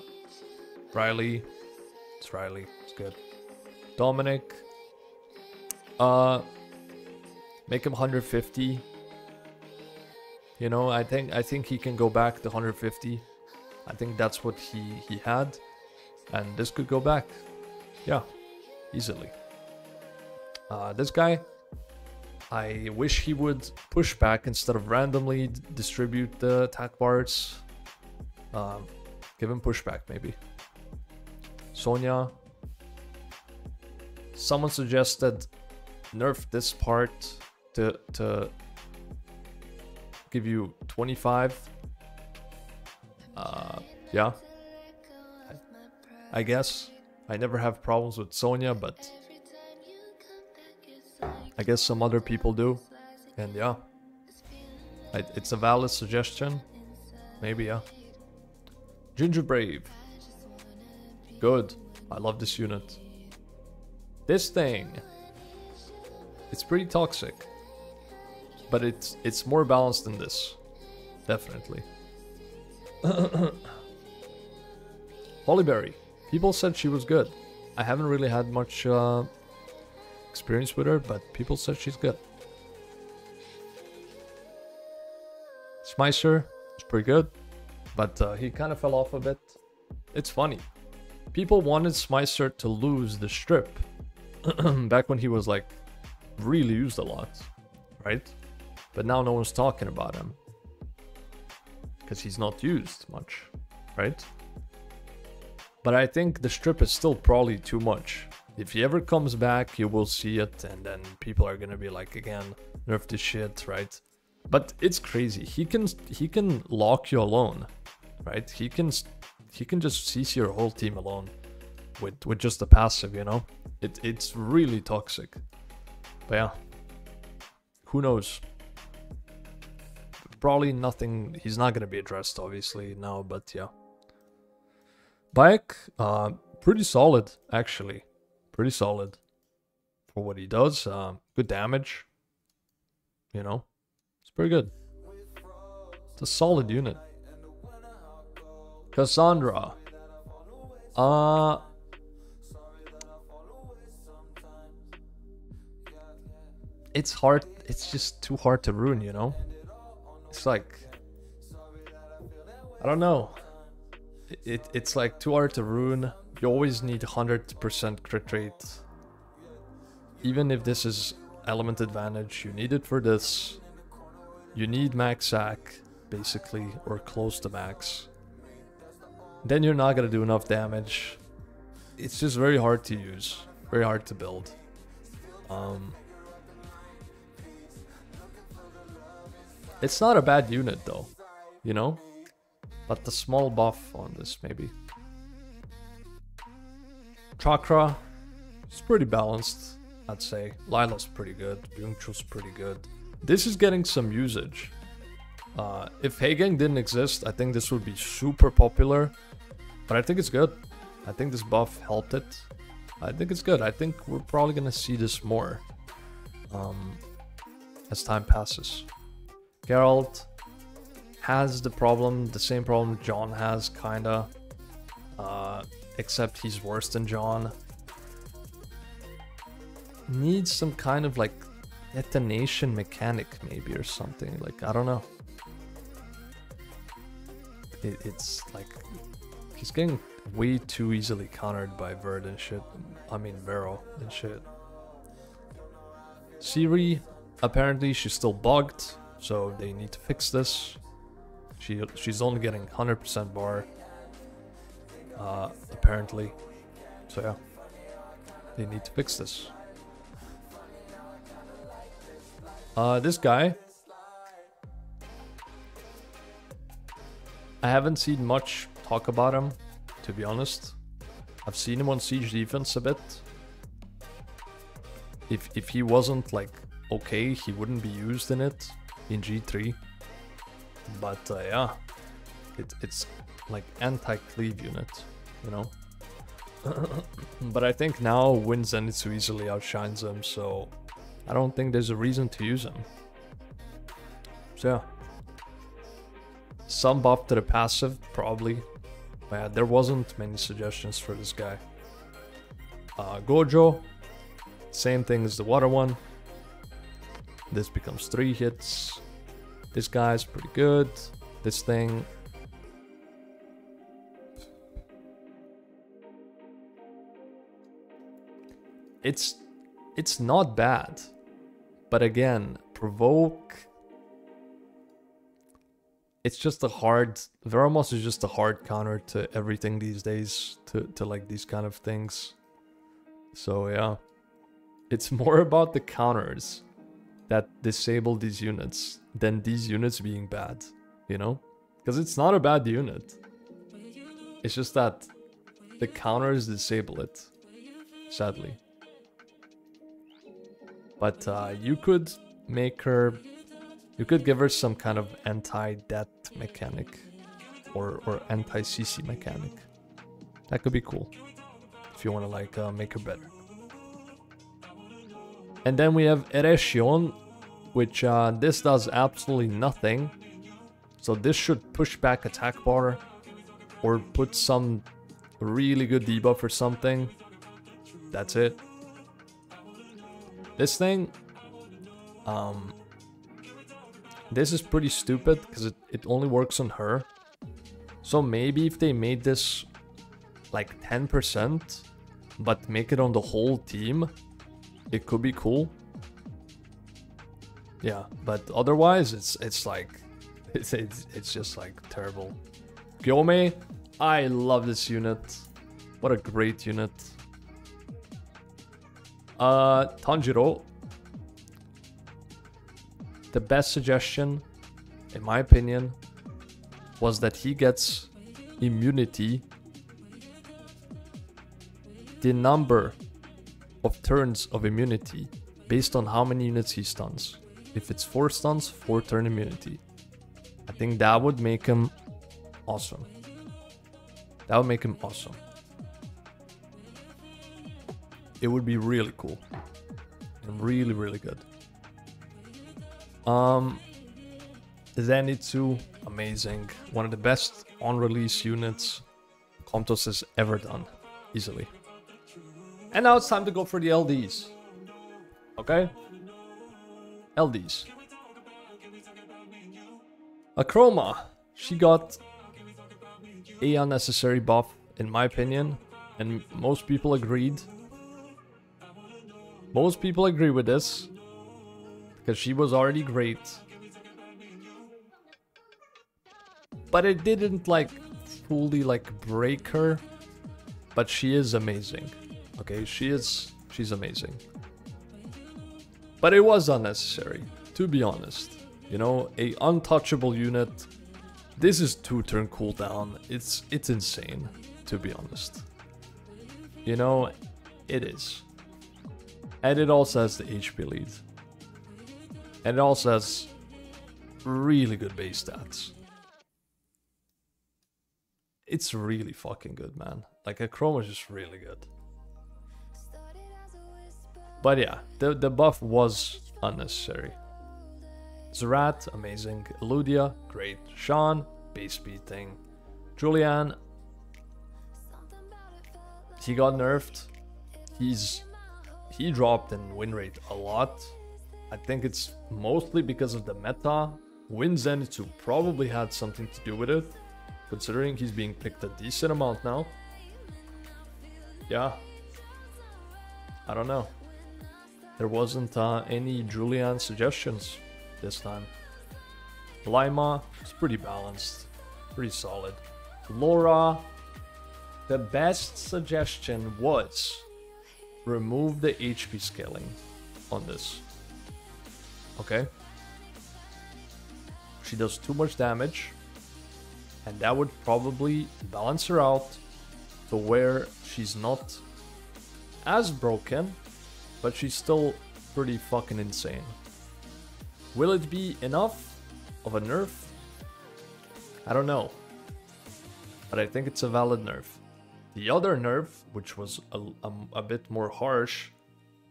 Riley, it's Riley. It's good. Dominic. Make him 150. You know, I think he can go back to 150. I think that's what he had. And this could go back. Yeah, easily. This guy, I wish he would push back instead of randomly distribute the attack bars. Give him pushback, maybe. Sonya. Someone suggested nerf this part to give you 25. Yeah. I guess. I never have problems with Sonya, but I guess some other people do. And yeah. It's a valid suggestion. Maybe, yeah. Ginger Brave. Good. I love this unit. This thing. It's pretty toxic. But it's more balanced than this. Definitely. Hollyberry. People said she was good. I haven't really had much experience with her, but people said she's good. Smicer is pretty good, but he kind of fell off a bit. It's funny. People wanted Smicer to lose the strip back when he was like really used a lot, right? But now no one's talking about him because he's not used much, right? But I think the strip is still probably too much. If he ever comes back, you will see it, and then people are gonna be like, again, nerf this shit, right? But it's crazy. He can lock you alone, right? He can just CC your whole team alone with just a passive, you know? It's really toxic. But yeah, who knows? Probably nothing. He's not gonna be addressed, obviously, now, but yeah. Bike, pretty solid, actually. Pretty solid for what he does. Good damage. You know, it's pretty good. It's a solid unit. Cassandra. It's hard. It's just too hard to ruin, you know? It's like, I don't know. It's like too hard to ruin. You always need 100% crit rate. Even if this is element advantage, you need it for this. You need max sack, basically, or close to max. Then you're not gonna do enough damage. It's just very hard to use, very hard to build. It's not a bad unit though, you know? But the small buff on this, maybe. Chakra, it's pretty balanced, I'd say. Lila's pretty good. Byungchu's pretty good. This is getting some usage. If Hagang didn't exist, I think this would be super popular. But I think it's good. I think this buff helped it. I think it's good. I think we're probably gonna see this more as time passes. Geralt has the same problem John has, kinda. Except he's worse than John. Needs some kind of like detonation mechanic maybe or something. Like, I don't know. It's like he's getting way too easily countered by Verd and shit. I mean Vero and shit. Siri, apparently she's still bugged, so they need to fix this. She's only getting 100% bar. Apparently. So yeah. They need to fix this. This guy. I haven't seen much talk about him, to be honest. I've seen him on Siege Defense a bit. If he wasn't like okay, he wouldn't be used in it in G3. But yeah, it's like anti-cleave unit, you know. But I think now Wind Zenitsu easily outshines him, so I don't think there's a reason to use him. So yeah. Some buff to the passive, probably. But yeah, there wasn't many suggestions for this guy. Gojo, same thing as the water one. This becomes 3 hits. This guy's pretty good. This thing... It's not bad. But again, provoke... It's just a hard... Veramos is just a hard counter to everything these days. To like these kind of things. So yeah. It's more about the counters that disable these units than these units being bad, you know? Because it's not a bad unit. It's just that the counters disable it, sadly. But you could make her... You could give her some kind of anti-death mechanic. Or anti-CC mechanic. That could be cool. If you want to like make her better. And then we have Erection, which this does absolutely nothing. So this should push back attack bar or put some really good debuff or something. That's it. This thing, this is pretty stupid because it only works on her. So maybe if they made this like 10%, but make it on the whole team, it could be cool. Yeah, but otherwise it's like it's just like terrible. Gyome, I love this unit. What a great unit. Tanjiro. The best suggestion, in my opinion, was that he gets immunity. The number of turns of immunity based on how many units he stuns. If it's 4 stuns, 4 turn immunity. I think that would make him awesome. That would make him awesome. It would be really cool. And really, really good. Zenitsu, amazing. One of the best on-release units Comptos has ever done. Easily. And now it's time to go for the LDs. Okay? LDs. Akroma. She got a unnecessary buff, in my opinion. And most people agreed. Most people agree with this. Because she was already great. But it didn't like fully like break her. But she is amazing. Okay, she's amazing. But it was unnecessary, to be honest. You know, a untouchable unit. This is 2-turn cooldown. It's insane, to be honest. You know, it is. And it also has the HP lead. And it also has really good base stats. It's really fucking good, man. Like, Achroma is just really good. But yeah, the buff was unnecessary. Zerat, amazing. Eludia, great. Sean, base speed thing. Julian, he got nerfed. He dropped in win rate a lot. I think it's mostly because of the meta. Win Zenitsu probably had something to do with it, considering he's being picked a decent amount now. Yeah. I don't know. There wasn't any Julian suggestions this time. Lima is pretty balanced, pretty solid. Laura, the best suggestion was remove the HP scaling on this. Okay? She does too much damage, and that would probably balance her out to where she's not as broken, but she's still pretty fucking insane. Will it be enough of a nerf? I don't know. But I think it's a valid nerf. The other nerf, which was a bit more harsh,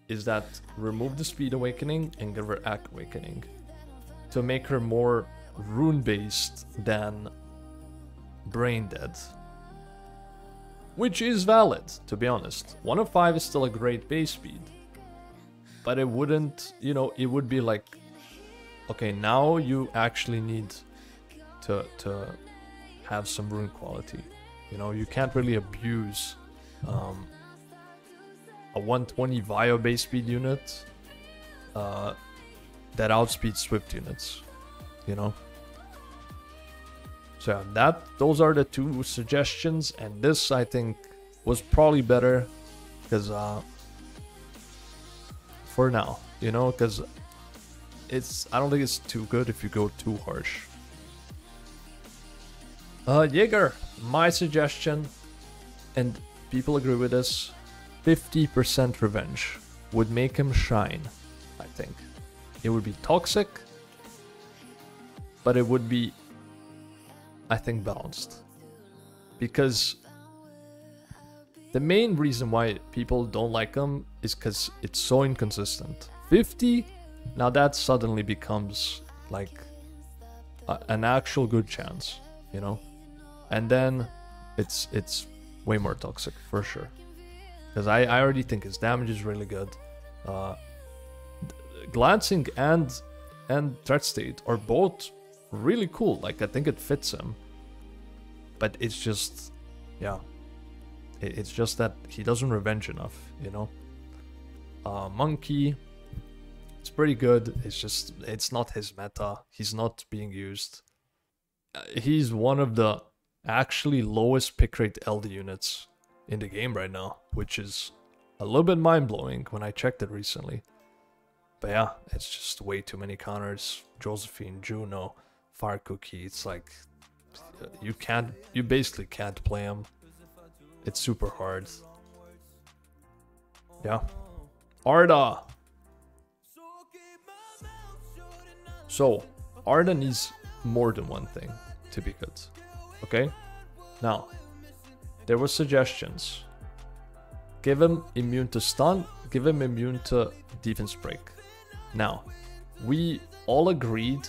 is that remove the speed awakening and give her Acog awakening. To make her more rune-based than brain dead. Which is valid, to be honest. 1 of 5 is still a great base speed. But it wouldn't, you know, it would be like Okay, now you actually need to have some rune quality. You know, you can't really abuse a 120 Vio base speed unit that outspeeds Swift units, you know? So yeah, those are the two suggestions, and this I think was probably better because for now, you know, because I don't think it's too good if you go too harsh. Jaeger, my suggestion, and people agree with this, 50% revenge would make him shine, I think. It would be toxic, but it would be, I think, balanced. Because the main reason why people don't like him is because it's so inconsistent. 50, now that suddenly becomes like an actual good chance, you know? And then it's way more toxic for sure. Because I already think his damage is really good. Glancing and threat state are both really cool. Like, I think it fits him. But it's just, yeah. It's just that he doesn't revenge enough, you know? Monkey, it's pretty good. It's just, it's not his meta. He's not being used. He's one of the actually lowest pick rate LD units in the game right now, which is a little bit mind-blowing when I checked it recently. But yeah, it's just way too many counters. Josephine, Juno, Fire Cookie, it's like you basically can't play him. It's super hard. Yeah. Arda. So, Arda needs more than one thing to be good. Okay? Now, there were suggestions. Give him immune to stun, give him immune to defense break. Now, we all agreed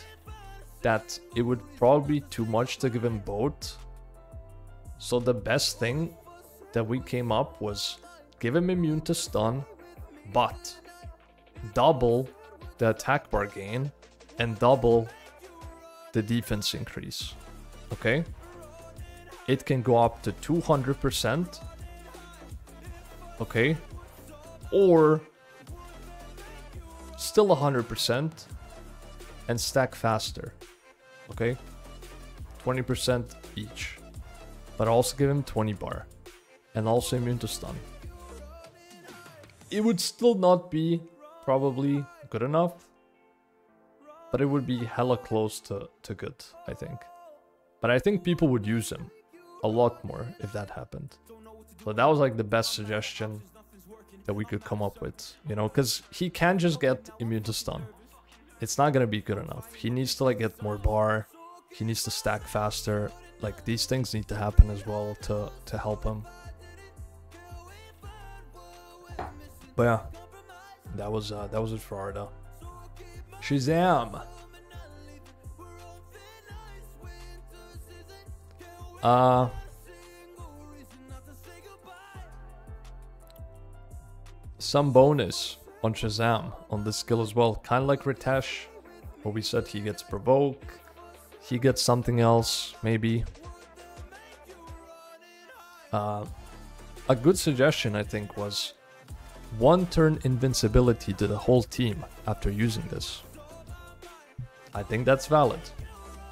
that it would probably be too much to give him both. So the best thing that we came up was give him immune to stun, but double the attack bar gain and double the defense increase. Okay? It can go up to 200%. Okay? Or still 100% and stack faster. Okay? 20% each. But also give him 20 bar. And also immune to stun. It would still not be probably good enough. But it would be hella close to good, I think. But I think people would use him a lot more if that happened. So that was like the best suggestion that we could come up with, you know, because he can't just get immune to stun. It's not gonna be good enough. He needs to like get more bar. He needs to stack faster. Like, these things need to happen as well to help him. But yeah, that was it for Arda. Shazam. Some bonus on Shazam on this skill as well, kind of like Ritesh, where we said he gets provoke, he gets something else maybe. A good suggestion, I think, was 1 turn invincibility to the whole team after using this. I think that's valid,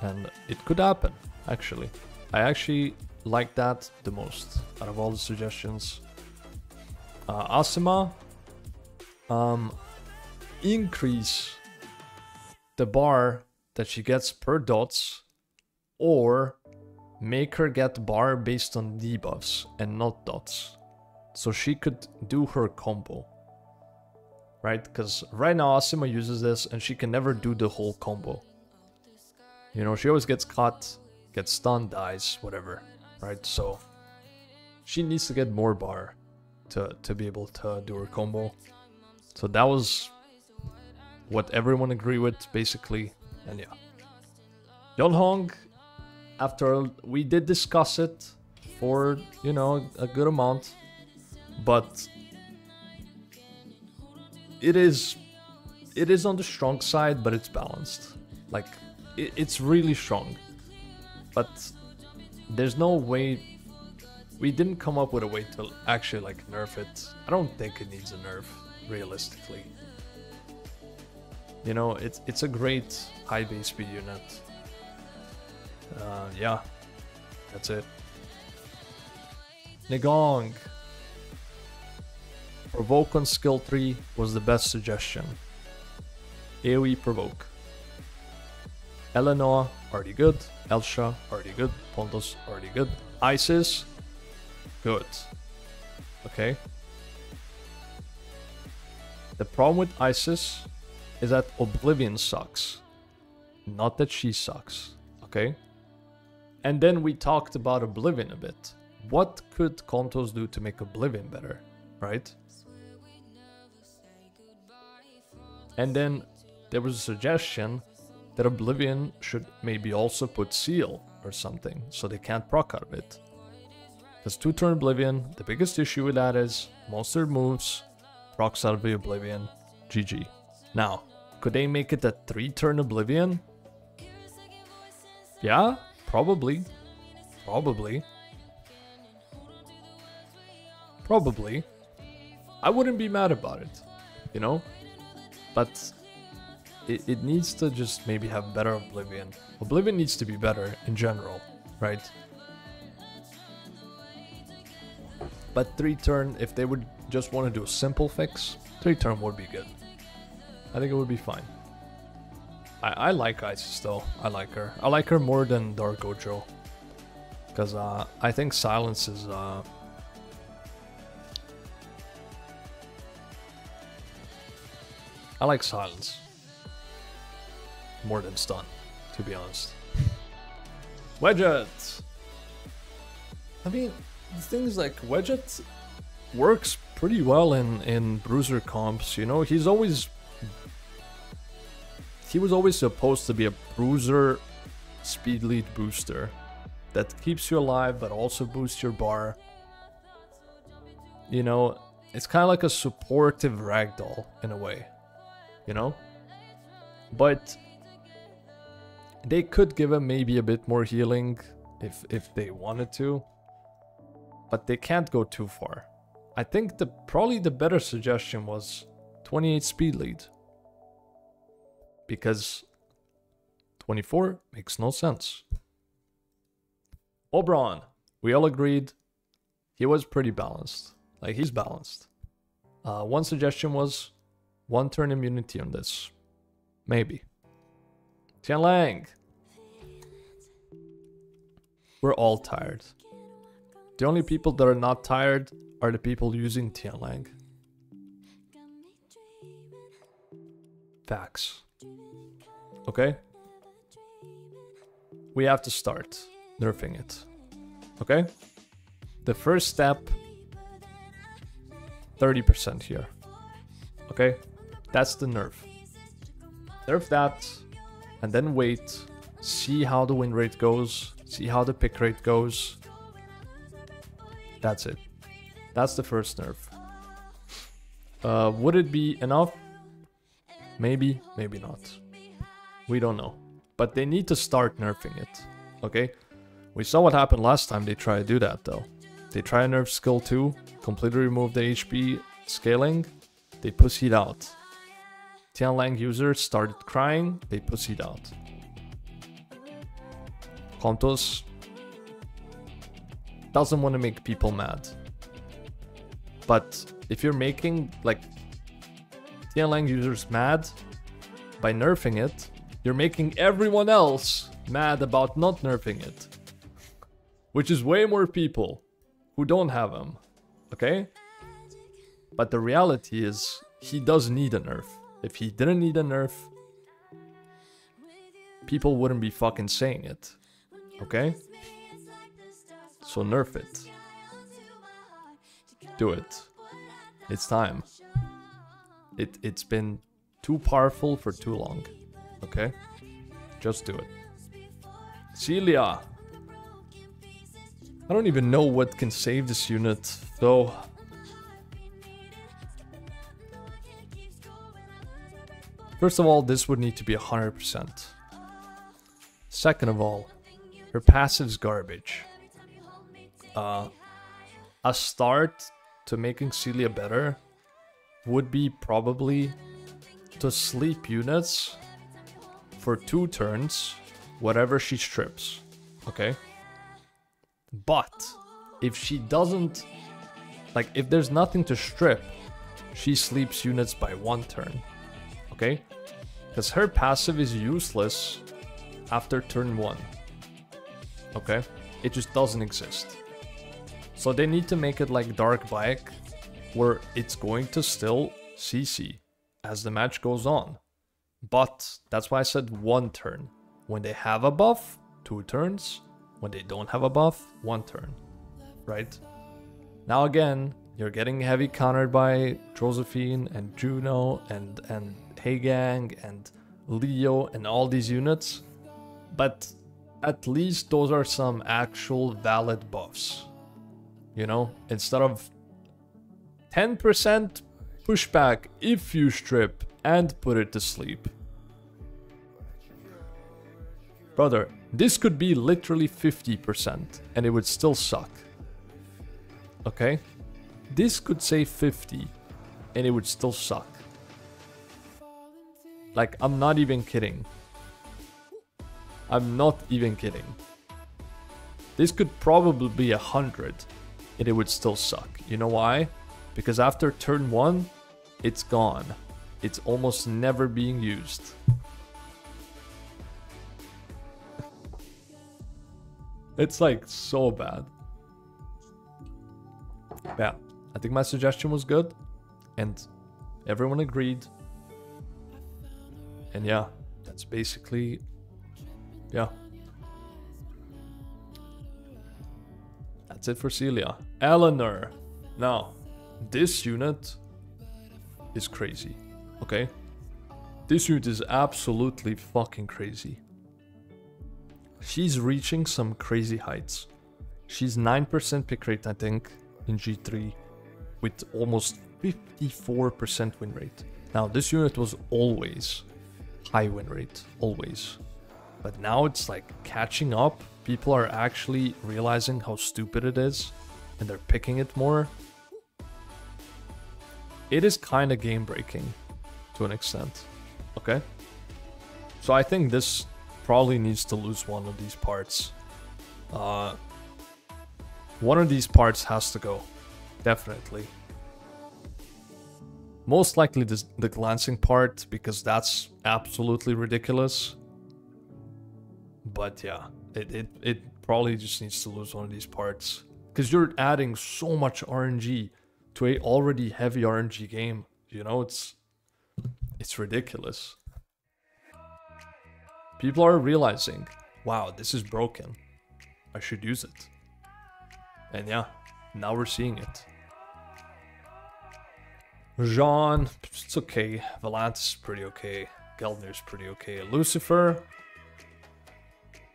and it could happen, actually. I actually like that the most out of all the suggestions. Asima, increase the bar that she gets per dots, or make her get bar based on debuffs and not dots, so she could do her combo, right? Because right now Asima uses this and she can never do the whole combo. You know, she always gets caught, gets stunned, dies, whatever, right? So she needs to get more bar to be able to do her combo. So that was what everyone agreed with, basically. And yeah, Yeonhong, after we did discuss it for, you know, a good amount, but it is it is on the strong side, but it's balanced. Like, it's really strong. But there's no way... We didn't come up with a way to actually, like, nerf it. I don't think it needs a nerf, realistically. You know, it's a great high base speed unit. Yeah, that's it. Nigong. Provoke on skill 3 was the best suggestion. AoE provoke. Eleanor, already good. Elsha, already good. Pontos, already good. Isis, good. Okay. The problem with Isis is that Oblivion sucks. Not that she sucks. Okay. And then we talked about Oblivion a bit. What could Kontos do to make Oblivion better? Right? And then there was a suggestion that Oblivion should maybe also put Seal or something, so they can't proc out of it. Because 2-turn Oblivion, the biggest issue with that is monster moves, procs out of the Oblivion, GG. Now, could they make it a 3-turn Oblivion? Yeah, probably. Probably. I wouldn't be mad about it, you know? But it needs to just maybe have better Oblivion. Oblivion needs to be better in general, right? But 3-turn, if they would just want to do a simple fix, 3-turn would be good. I think it would be fine. I like Isis though. I like her. I like her more than Dark Gojo. Because I think Silence is... I like Silence more than Stun, to be honest. Wedget! I mean, the thing is, like, Wedget works pretty well in bruiser comps, you know? He was always supposed to be a bruiser speed lead booster that keeps you alive but also boosts your bar. You know, it's kind of like a supportive ragdoll in a way, you know? But they could give him maybe a bit more healing if they wanted to, but they can't go too far. I think probably the better suggestion was 28 speed lead, because 24 makes no sense. Oberon, we all agreed he was pretty balanced. Like, he's balanced. One suggestion was 1-turn immunity on this. Maybe. Tianlang. We're all tired. The only people that are not tired are the people using Tianlang. Facts. Okay? We have to start nerfing it. Okay? The first step, 30% here. Okay? That's the nerf. Nerf that, and then wait, see how the win rate goes, see how the pick rate goes. That's it. That's the first nerf. Would it be enough? Maybe, maybe not. We don't know. But they need to start nerfing it. Okay? We saw what happened last time they tried to do that though. They try to nerf skill 2, completely remove the HP scaling, they pussied out. Tianlang users started crying, they pussied out. Kontos doesn't want to make people mad. But if you're making, like, Tianlang users mad by nerfing it, you're making everyone else mad about not nerfing it. Which is way more people who don't have him. Okay? But the reality is, he does need a nerf. If he didn't need a nerf, people wouldn't be fucking saying it. Okay? So nerf it. Do it. It's time. It's been too powerful for too long. Okay? Just do it. Celia. I don't even know what can save this unit, though. First of all, this would need to be 100%. Second of all, her passive's garbage. A start to making Celia better would be probably to sleep units for 2 turns, whatever she strips, okay? But if she doesn't, like if there's nothing to strip, she sleeps units by 1 turn, okay? Because her passive is useless after turn 1, okay? It just doesn't exist. So they need to make it like Dark Bike, where it's going to still CC as the match goes on. But that's why I said 1 turn. When they have a buff, 2 turns. When they don't have a buff, 1 turn. Right? Now again, you're getting heavy countered by Josephine and Juno and Heigang and Leo and all these units. But at least those are some actual valid buffs. You know? Instead of 10% pushback if you strip and put it to sleep. Brother, this could be literally 50% and it would still suck. Okay? This could say 50 and it would still suck. Like, I'm not even kidding. I'm not even kidding. This could probably be 100 and it would still suck. You know why? Because after turn 1, it's gone. It's almost never being used. It's like so bad. Yeah, I think my suggestion was good. And everyone agreed. And yeah, that's basically... yeah. That's it for Celia. Eleanor. Now, this unit is crazy. Okay? This unit is absolutely fucking crazy. She's reaching some crazy heights. She's 9% pick rate, I think, in G3, with almost 54% win rate. Now, this unit was always high win rate, always. But now it's like catching up. People are actually realizing how stupid it is, and they're picking it more. It is kind of game breaking to an extent. Okay? So I think this probably needs to lose one of these parts. One of these parts has to go. Definitely. Most likely the glancing part, because that's absolutely ridiculous. But yeah, it probably just needs to lose one of these parts. Because you're adding so much RNG to a already heavy RNG game. You know, it's ridiculous. People are realizing, wow, this is broken. I should use it. And yeah, now we're seeing it. Jean, it's okay. Valantis is pretty okay. Geldner's pretty okay. Lucifer,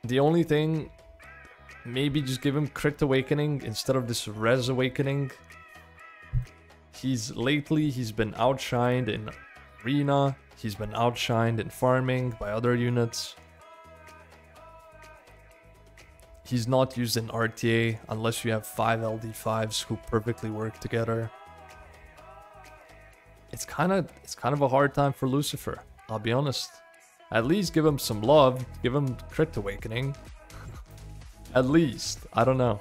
the only thing, maybe just give him Crit Awakening instead of this Res Awakening. He's been outshined in Arena. He's been outshined in farming by other units. He's not used in RTA unless you have 5 LD5s who perfectly work together. It's kind of a hard time for Lucifer, I'll be honest. At least give him some love, give him Crit Awakening. At least, I don't know.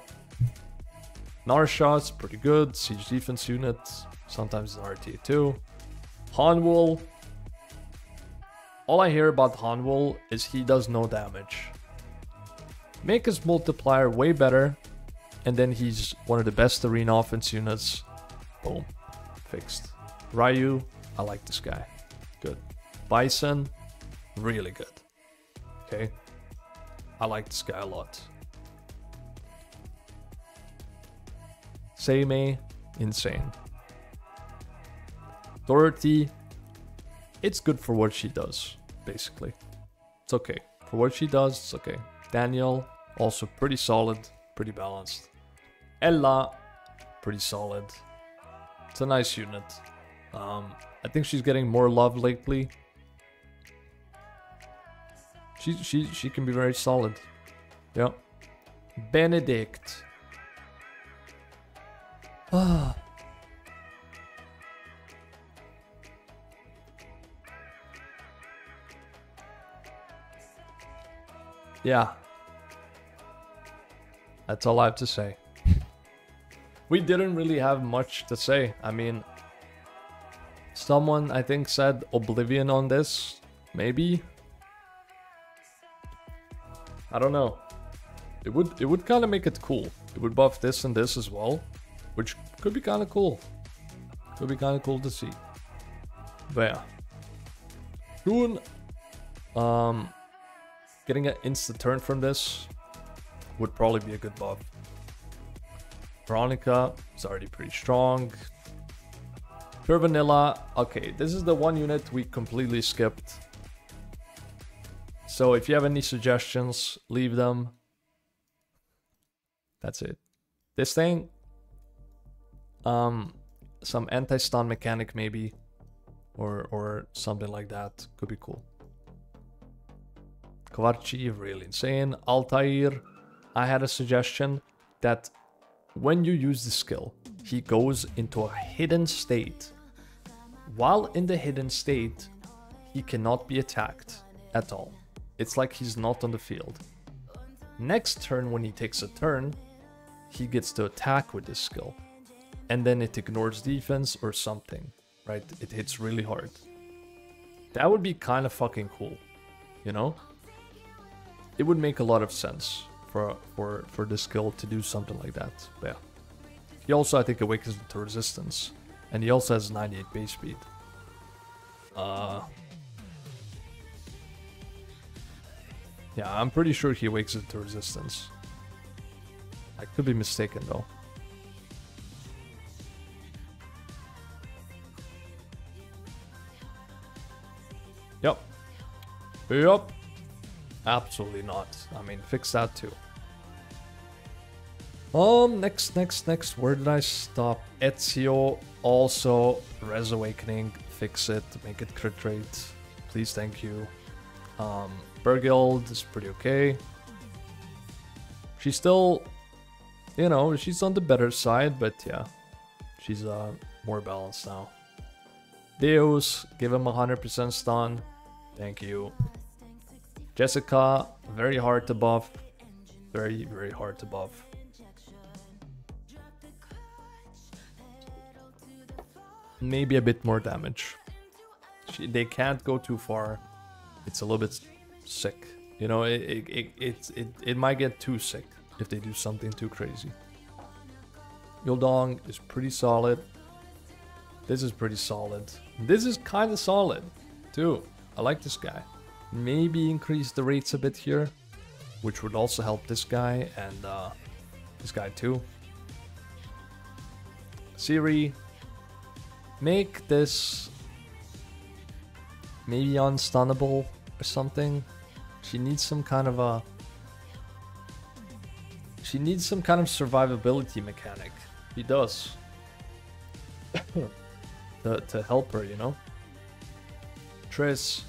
Narshot's pretty good, siege defense unit, sometimes in RTA too. Hanwol. All I hear about Hanwol is he does no damage. Make his multiplier way better, and then he's one of the best arena offense units. Boom. Fixed. Ryu, I like this guy. Good. Bison, really good. Okay. I like this guy a lot. Seimei, insane. Dorothy, it's good for what she does, basically. It's okay. For what she does, it's okay. Daniel, also pretty solid, pretty balanced. Ella, pretty solid. It's a nice unit. I think she's getting more love lately. She can be very solid. Yeah. Benedict. Ah. Yeah. That's all I have to say. We didn't really have much to say. I mean, someone I think said Oblivion on this. Maybe. I don't know. It would kind of make it cool. It would buff this and this as well, which could be kind of cool. Could be kind of cool to see. But yeah. Soon, getting an instant turn from this would probably be a good buff. Veronica is already pretty strong. Pure Vanilla. Okay, this is the one unit we completely skipped. So if you have any suggestions, leave them. That's it. This thing, some anti-stun mechanic maybe, or something like that could be cool. Kvarchi, really insane. Altair, I had a suggestion that when you use the skill, he goes into a hidden state. While in the hidden state, he cannot be attacked at all. It's like he's not on the field. Next turn, when he takes a turn, he gets to attack with this skill. And then it ignores defense or something, right? It hits really hard. That would be kind of fucking cool, you know? It would make a lot of sense for the skill to do something like that. But yeah. He also, I think, awakens to resistance. And he also has 98 base speed. Yeah, I'm pretty sure he awakens to resistance. I could be mistaken though. Yep. Yep. Absolutely not. I mean, fix that too. Next. Where did I stop? Ezio, also Res Awakening. Fix it. Make it crit rate. Please, thank you. Bergild is pretty okay. She's still, you know, she's on the better side, but yeah. She's more balanced now. Deus, give him 100% stun. Thank you. Jessica, very hard to buff. Very, very hard to buff. Maybe a bit more damage. They can't go too far. It's a little bit sick. You know, it might get too sick if they do something too crazy. Yildong is pretty solid. This is pretty solid. This is kind of solid too. I like this guy. Maybe increase the rates a bit here, which would also help this guy and this guy too. Siri, make this maybe unstunnable or something. She needs some kind of a... She needs some kind of survivability mechanic. He does. to help her, you know? Triss.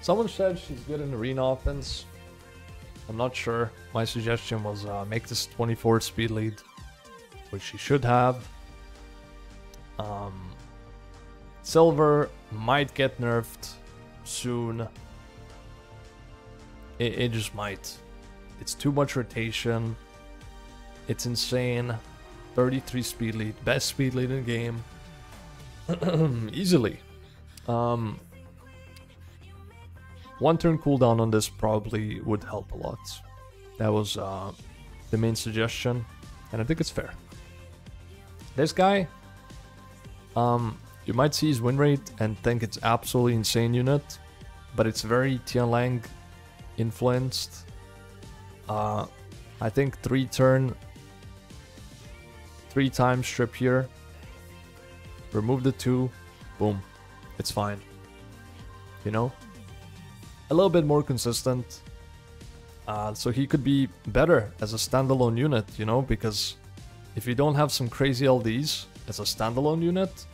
Someone said she's good in arena offense. I'm not sure. My suggestion was make this 24 speed lead, which she should have. Silver might get nerfed soon. It just might. It's too much rotation. It's insane. 33 speed lead. Best speed lead in the game. Easily. One turn cooldown on this probably would help a lot. That was the main suggestion. And I think it's fair. This guy, you might see his win rate and think it's absolutely insane unit, but it's very Tianlang influenced. I think 3 times strip here. Remove the 2, boom, it's fine. You know? A little bit more consistent. So he could be better as a standalone unit, you know, because if you don't have some crazy LDs as a standalone unit,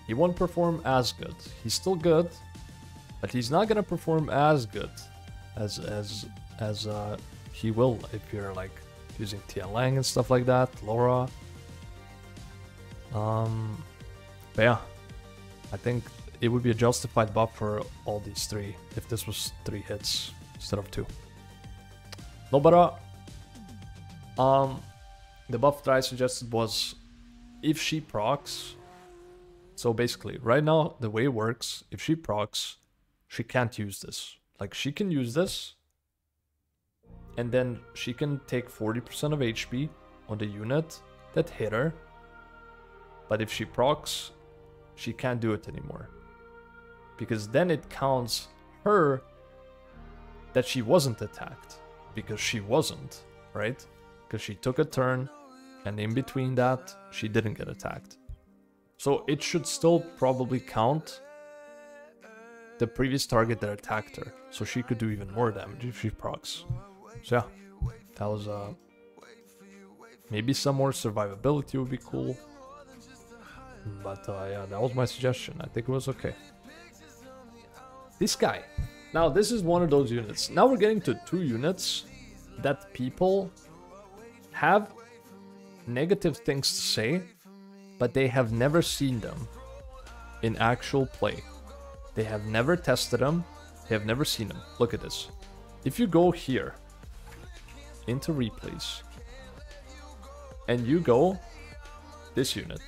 he won't perform as good. He's still good, but he's not gonna perform as good as he will if you're like using Tian Lang and stuff like that, Laura. But yeah, I think it would be a justified buff for all these three if this was 3 hits instead of 2. No, but the buff that I suggested was if she procs. So basically, right now the way it works, if she procs, she can't use this. Like she can use this, and then she can take 40% of HP on the unit that hit her. But if she procs, she can't do it anymore. Because then it counts her that she wasn't attacked. Because she wasn't, right? Because she took a turn, and in between that, she didn't get attacked. So it should still probably count the previous target that attacked her. So she could do even more damage if she procs. So yeah, that was maybe some more survivability would be cool. But yeah, that was my suggestion. I think it was okay. This guy. Now this is one of those units. Now we're getting to 2 units that people have negative things to say, but they have never seen them in actual play. They have never tested them. They have never seen them. Look at this. If you go here into replays and you go this unit,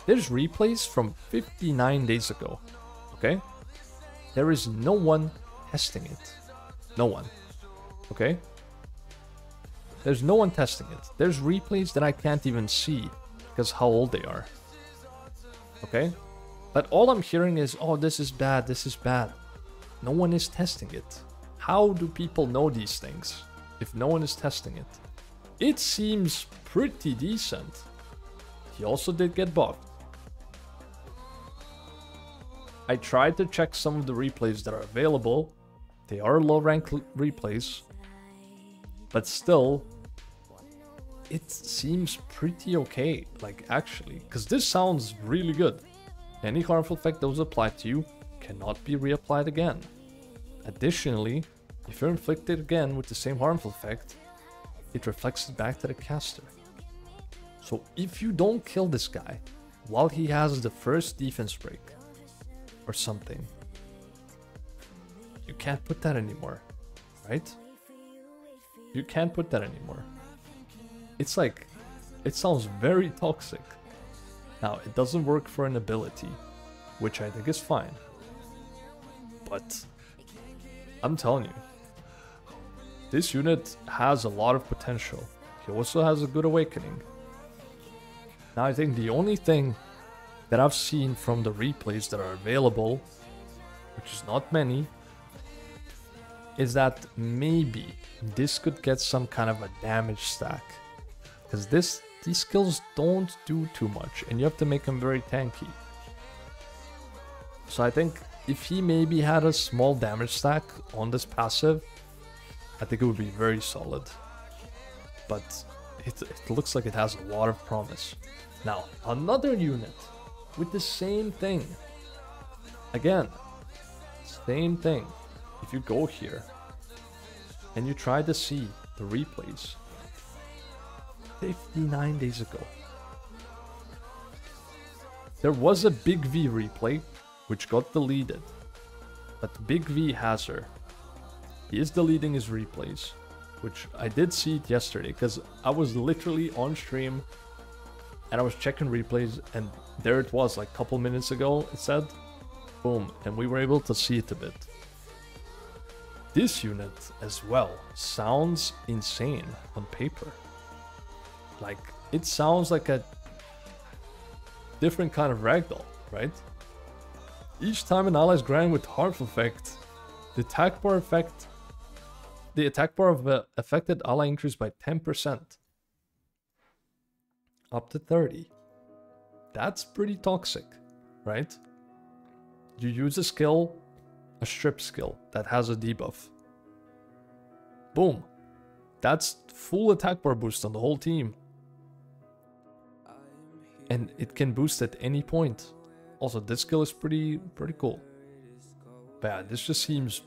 there's replays from 59 days ago. Okay? There is no one testing it. No one. Okay? There's no one testing it. There's replays that I can't even see because how old they are. Okay? But all I'm hearing is, oh, this is bad, this is bad. No one is testing it. How do people know these things if no one is testing it? It seems pretty decent. He also did get buffed. I tried to check some of the replays that are available. They are low rank replays. But still, it seems pretty okay, like actually, because this sounds really good. Any harmful effect that was applied to you cannot be reapplied again. Additionally, if you're inflicted again with the same harmful effect, it reflects it back to the caster. So if you don't kill this guy while he has the first defense break or something, you can't put that anymore, right? You can't put that anymore. It's like, it sounds very toxic. Now, it doesn't work for an ability, which I think is fine. But I'm telling you, this unit has a lot of potential. He also has a good awakening. Now, I think the only thing that I've seen from the replays that are available, which is not many, is that maybe this could get some kind of a damage stack. Because these skills don't do too much, and you have to make them very tanky. So I think if he maybe had a small damage stack on this passive, I think it would be very solid. But it looks like it has a lot of promise. Now, another unit with the same thing. Again, same thing. If you go here and you try to see the replays 59 days ago, there was a Big V replay which got deleted, but Big V has her. He is deleting his replays, which I did see it yesterday because I was literally on stream and I was checking replays, and there it was like a couple minutes ago, it said, boom, and we were able to see it a bit. This unit as well sounds insane on paper. Like, it sounds like a different kind of ragdoll, right? Each time an ally is granted with harmful effect, the attack bar of the affected ally increased by 10%. Up to 30. That's pretty toxic, right? You use a skill, a strip skill that has a debuff. Boom. That's full attack bar boost on the whole team. And it can boost at any point. Also, this skill is pretty cool. But yeah, this just seems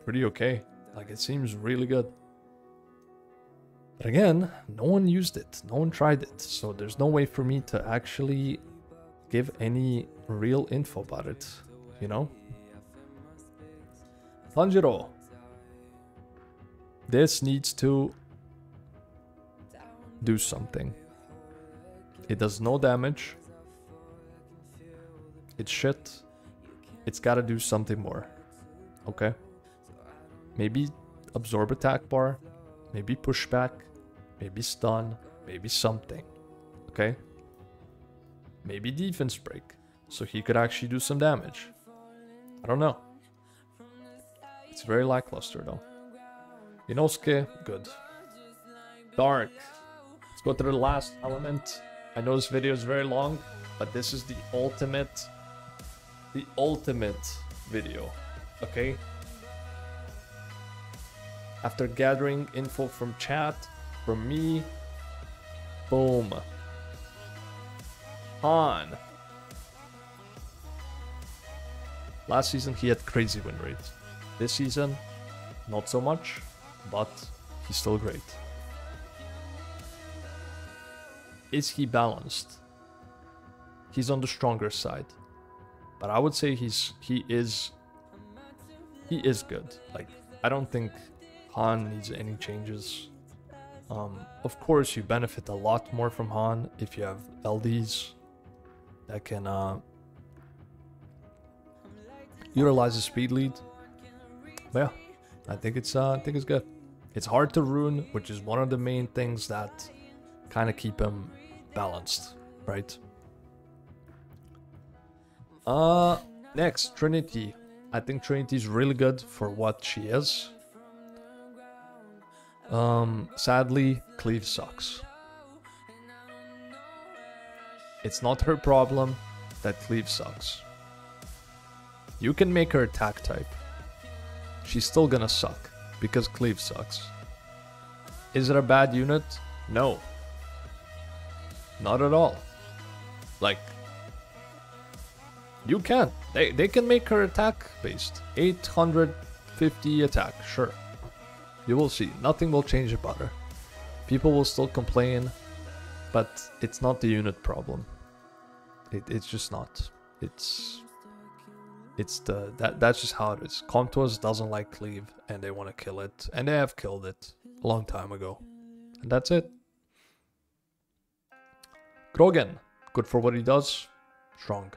pretty okay. Like, it seems really good. But again, no one used it. No one tried it. So there's no way for me to actually give any real info about it, you know? Tanjiro. This needs to do something. It does no damage. It's shit. It's gotta do something more. Okay? Maybe absorb attack bar. Maybe pushback. Maybe stun. Maybe something. Okay? Maybe defense break. So he could actually do some damage. I don't know. It's very lackluster though. Inosuke, good. Dark. Let's go to the last element. I know this video is very long, but this is the ultimate video. Okay? After gathering info from chat, from me, boom. Han. Last season he had crazy win rates. This season, not so much, but he's still great. Is he balanced? He's on the stronger side, but I would say he is good. Like, I don't think Han needs any changes. Of course, you benefit a lot more from Han if you have LDs that can utilize the speed lead. But yeah, I think it's good. It's hard to rune, which is one of the main things that kind of keep him balanced, right? Next, Trinity. I think Trinity is really good for what she is. Sadly, Cleave sucks. It's not her problem that Cleave sucks. You can make her attack type. She's still gonna suck because Cleave sucks. Is it a bad unit? No. Not at all. Like, you can. They can make her attack based. 850 attack, sure. You will see. Nothing will change about her. People will still complain, but it's not the unit problem. It's just not. That's just how it is. Comtos doesn't like Cleave, and they want to kill it, and they have killed it a long time ago. And that's it. Krogan, good for what he does. Strong.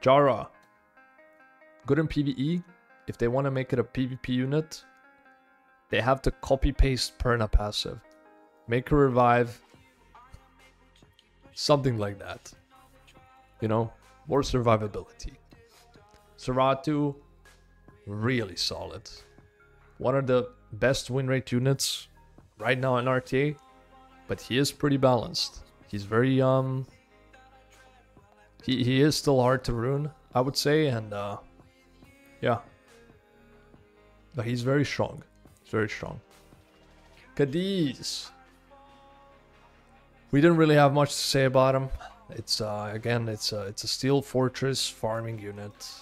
Jara, good in PvE. If they want to make it a PvP unit, they have to copy-paste Perna passive. Make her revive. Something like that. You know? More survivability. Saratu, really solid. One of the best win rate units right now in RTA. But he is pretty balanced. He's very, He is still hard to rune, I would say, and, yeah. But he's very strong. He's very strong. Cadiz. We didn't really have much to say about him. It's, again, it's a steel fortress farming unit.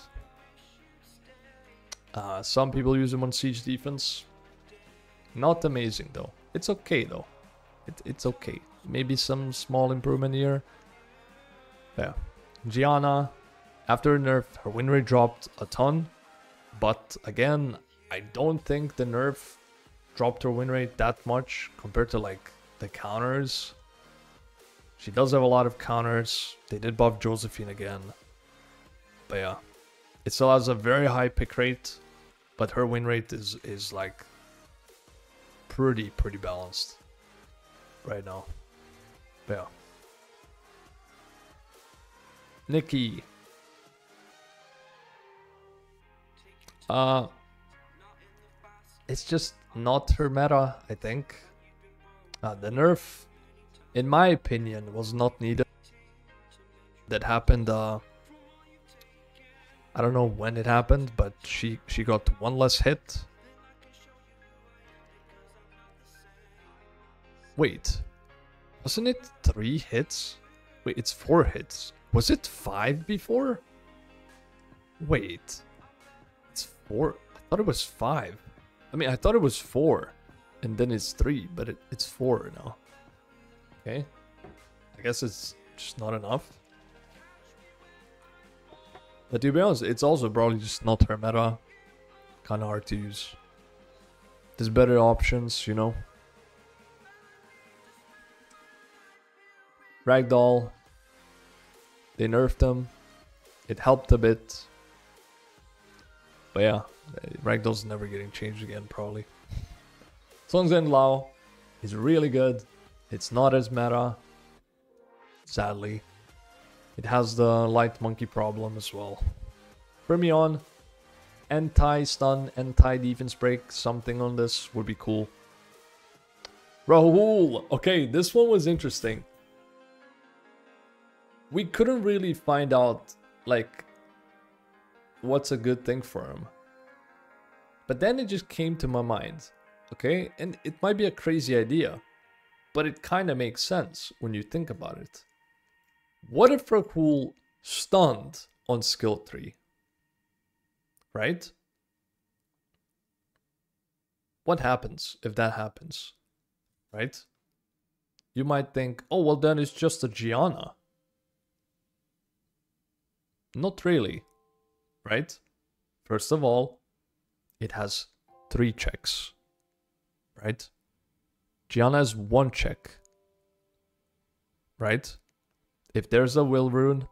Some people use him on siege defense. Not amazing, though. It's okay, though. It's okay. Maybe some small improvement here. Yeah. Gianna, after nerf, her win rate dropped a ton. But again, I don't think the nerf dropped her win rate that much compared to like the counters. She does have a lot of counters. They did buff Josephine again. But yeah, it still has a very high pick rate, but her win rate is like pretty balanced right now. But yeah. Nikki. It's just not her meta, I think. The nerf, in my opinion, was not needed. That happened, I don't know when it happened, but she got one less hit. Wait, wasn't it 3 hits? Wait, it's 4 hits. Was it 5 before? Wait, it's 4. I thought it was 5. I mean, I thought it was 4. And then it's 3, but it's 4 now. Okay. I guess it's just not enough. But to be honest, it's also probably just not her meta. Kind of hard to use. There's better options, you know. Ragdoll. They nerfed them. It helped a bit. But yeah, Ragdoll's never getting changed again, probably. Songzen Lao is really good. It's not as meta. Sadly. It has the light monkey problem as well. Fermion. Anti-stun, anti-defense break. Something on this would be cool. Rahul. Okay, this one was interesting. We couldn't really find out, like, what's a good thing for him. But then it just came to my mind. Okay, and it might be a crazy idea, but it kind of makes sense when you think about it. What if Rahul stunned on skill 3? Right? What happens if that happens? Right? You might think, oh, well, then it's just a Gianna. Not really. Right? First of all, it has 3 checks. Right? Gianna has 1 check. Right? If there's a will rune,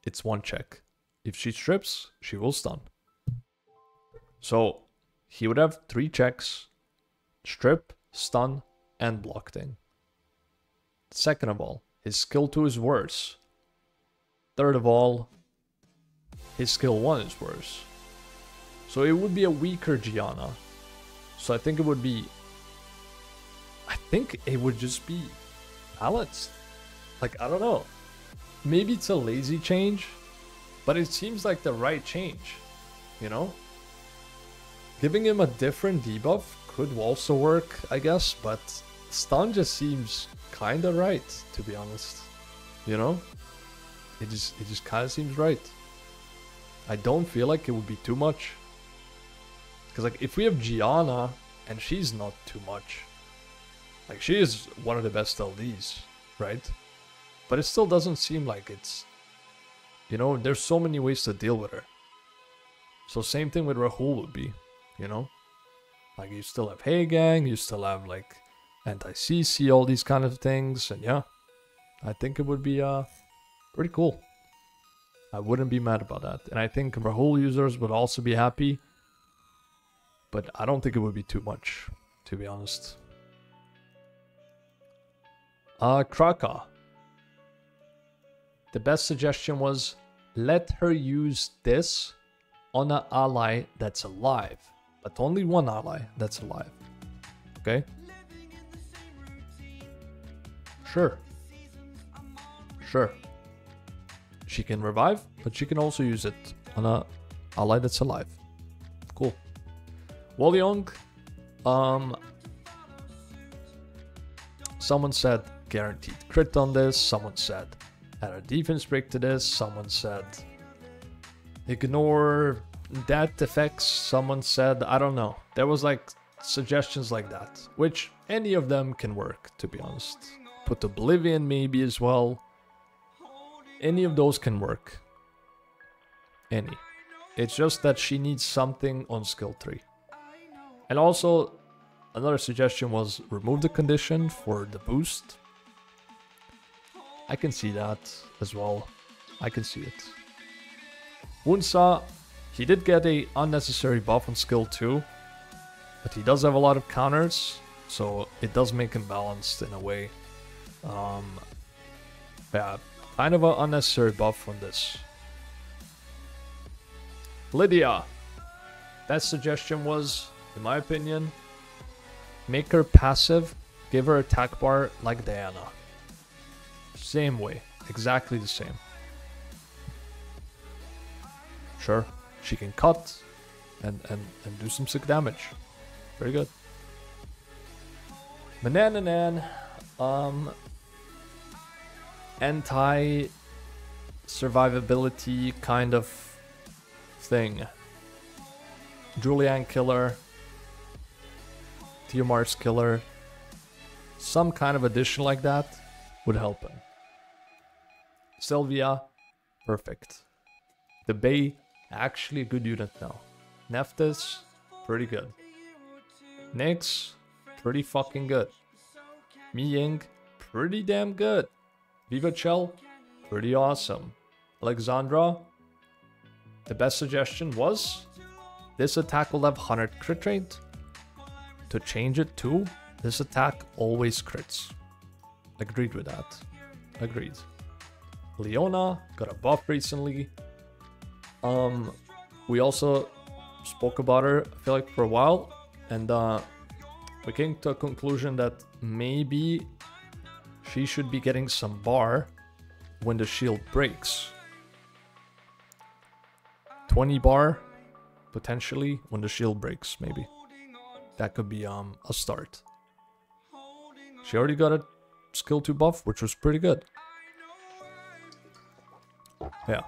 it's 1 check. If she strips, she will stun. So he would have 3 checks: strip, stun, and block thing. Second of all, his skill 2 is worse. Third of all, his skill 1 is worse. So it would be a weaker Gianna. So I think it would just be balanced. Like, I don't know. Maybe it's a lazy change, but it seems like the right change, you know? Giving him a different debuff could also work, I guess, but stun just seems kind of right, to be honest. You know? It just kind of seems right. I don't feel like it would be too much. Because, like, if we have Gianna, and she's not too much. Like, she is one of the best LDs, right? But it still doesn't seem like it's... You know, there's so many ways to deal with her. So same thing with Rahul would be, you know? Like, you still have Hey Gang, you still have, like, anti-CC, all these kind of things. And yeah, I think it would be pretty cool. I wouldn't be mad about that. And I think Rahul users would also be happy. But I don't think it would be too much, to be honest. Kraka. The best suggestion was, let her use this on an ally that's alive. But only one ally that's alive. Okay? Sure. Sure. She can revive, but she can also use it on an ally that's alive. Cool. Wolyong. Someone said guaranteed crit on this. Someone said add a defense break to this. Someone said ignore that effects. Someone said, I don't know. There was like suggestions like that, which any of them can work, to be honest. Put Oblivion maybe as well. Any of those can work. Any. It's just that she needs something on skill 3. And also, another suggestion was remove the condition for the boost. I can see that as well. I can see it. Wunsa, he did get a unnecessary buff on skill 2. But he does have a lot of counters. So it does make him balanced in a way. Yeah, kind of an unnecessary buff on this. Lydia. That suggestion was, in my opinion, make her passive, give her attack bar like Diana. Same way, exactly the same. Sure, she can cut and do some sick damage. Very good. Manananan, anti-survivability kind of thing. Julian killer. Tiomar's killer. Some kind of addition like that would help him. Sylvia, perfect. The Bay, actually a good unit now. Nephthys, pretty good. Nyx, pretty fucking good. Mi Ying, pretty damn good. Vivachel, pretty awesome. Alexandra, the best suggestion was this attack will have 100 crit rate. To change it to this attack always crits. Agreed with that. Agreed. Leona got a buff recently. We also spoke about her, I feel like, for a while, and we came to a conclusion that maybe she should be getting some bar when the shield breaks. 20 bar, potentially, when the shield breaks, maybe. That could be a start. She already got a skill 2 buff, which was pretty good. Yeah.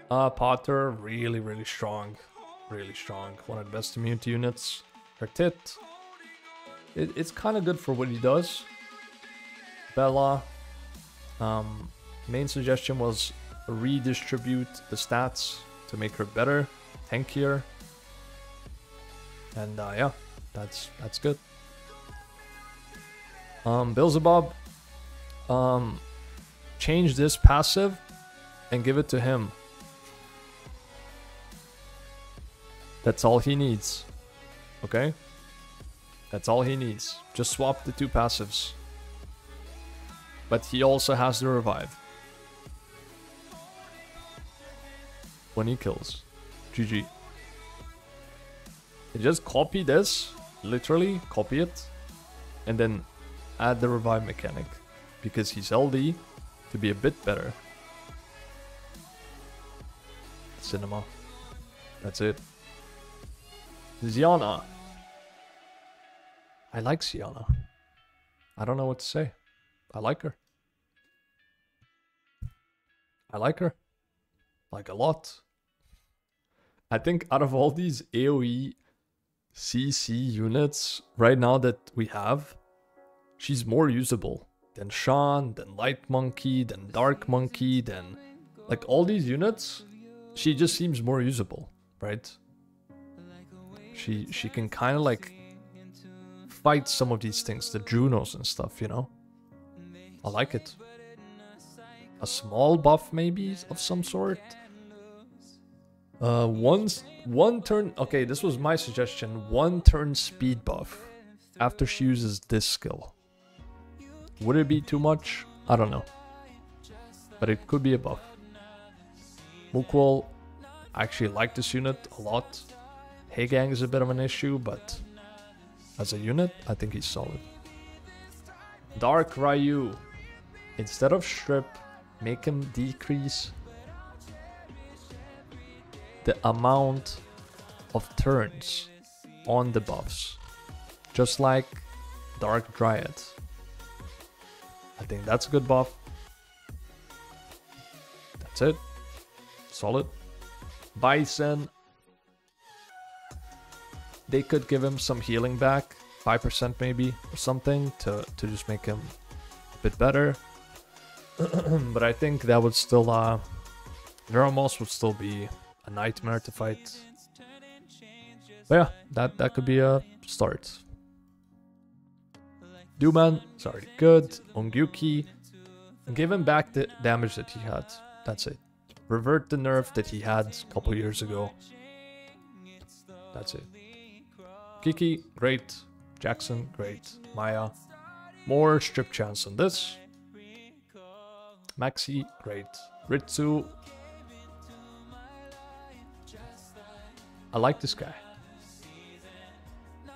Potter, really, really strong. Really strong. One of the best immunity units. Her Tit. It's kind of good for what he does. Bella. Main suggestion was redistribute the stats to make her better, tankier. And yeah, that's good. Beelzebub. Change this passive and give it to him. That's all he needs. Okay? That's all he needs. Just swap the 2 passives. But he also has the revive. When he kills. GG. You just copy this. Literally copy it. And then add the revive mechanic. Because he's LD to be a bit better. Cinema. That's it. Ziana. I like Ziana. I don't know what to say. I like her. I like her. Like a lot. I think out of all these AoE CC units right now that we have, she's more usable than Shan, than Light Monkey, than Dark Monkey, than like all these units. She just seems more usable, right? She can kind of like fight some of these things, the Junos and stuff, you know? I like it. A small buff maybe of some sort. One turn. Okay, this was my suggestion. 1 turn speed buff after she uses this skill. Would it be too much? I don't know. But it could be a buff. Mookwall, I actually like this unit a lot. Heigang is a bit of an issue, but as a unit, I think he's solid. Dark Ryu. Instead of strip, make him decrease the amount of turns on the buffs. Just like Dark Dryad. I think that's a good buff. That's it. Solid. Bison. They could give him some healing back. 5% maybe or something to just make him a bit better. But I think that would still Neuromos would still be a nightmare to fight. But yeah, that could be a start. Duman is already good. Ongyuki, give him back the damage that he had. That's it. Revert the nerf that he had a couple years ago. That's it. Kiki, great. Jackson, great. Maya, more strip chance on this. Maxi, great. Ritsu, I like this guy.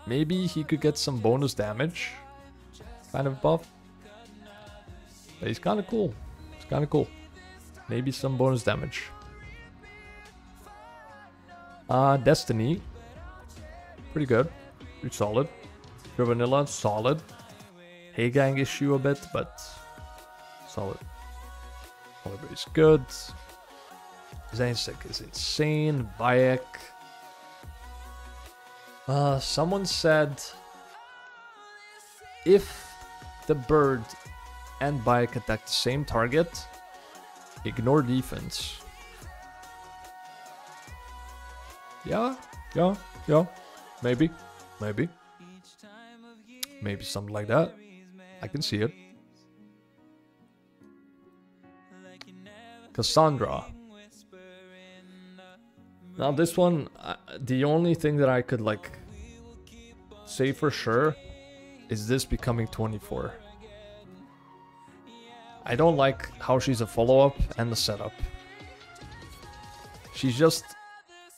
Maybe he could get some bonus damage kind of buff. But he's kind of cool. It's kind of cool. Maybe some bonus damage. Destiny, pretty good. Pretty solid. Pure Vanilla, solid. Heigang issue a bit, but solid. Oliver is good. Zainstick is insane. Bayek. Someone said if the bird and bike attack the same target, ignore defense. Yeah, maybe something like that. I can see it. Cassandra. Now this one, the only thing that I could like say for sure is this becoming 24. I don't like how she's a follow-up and the setup. She's just,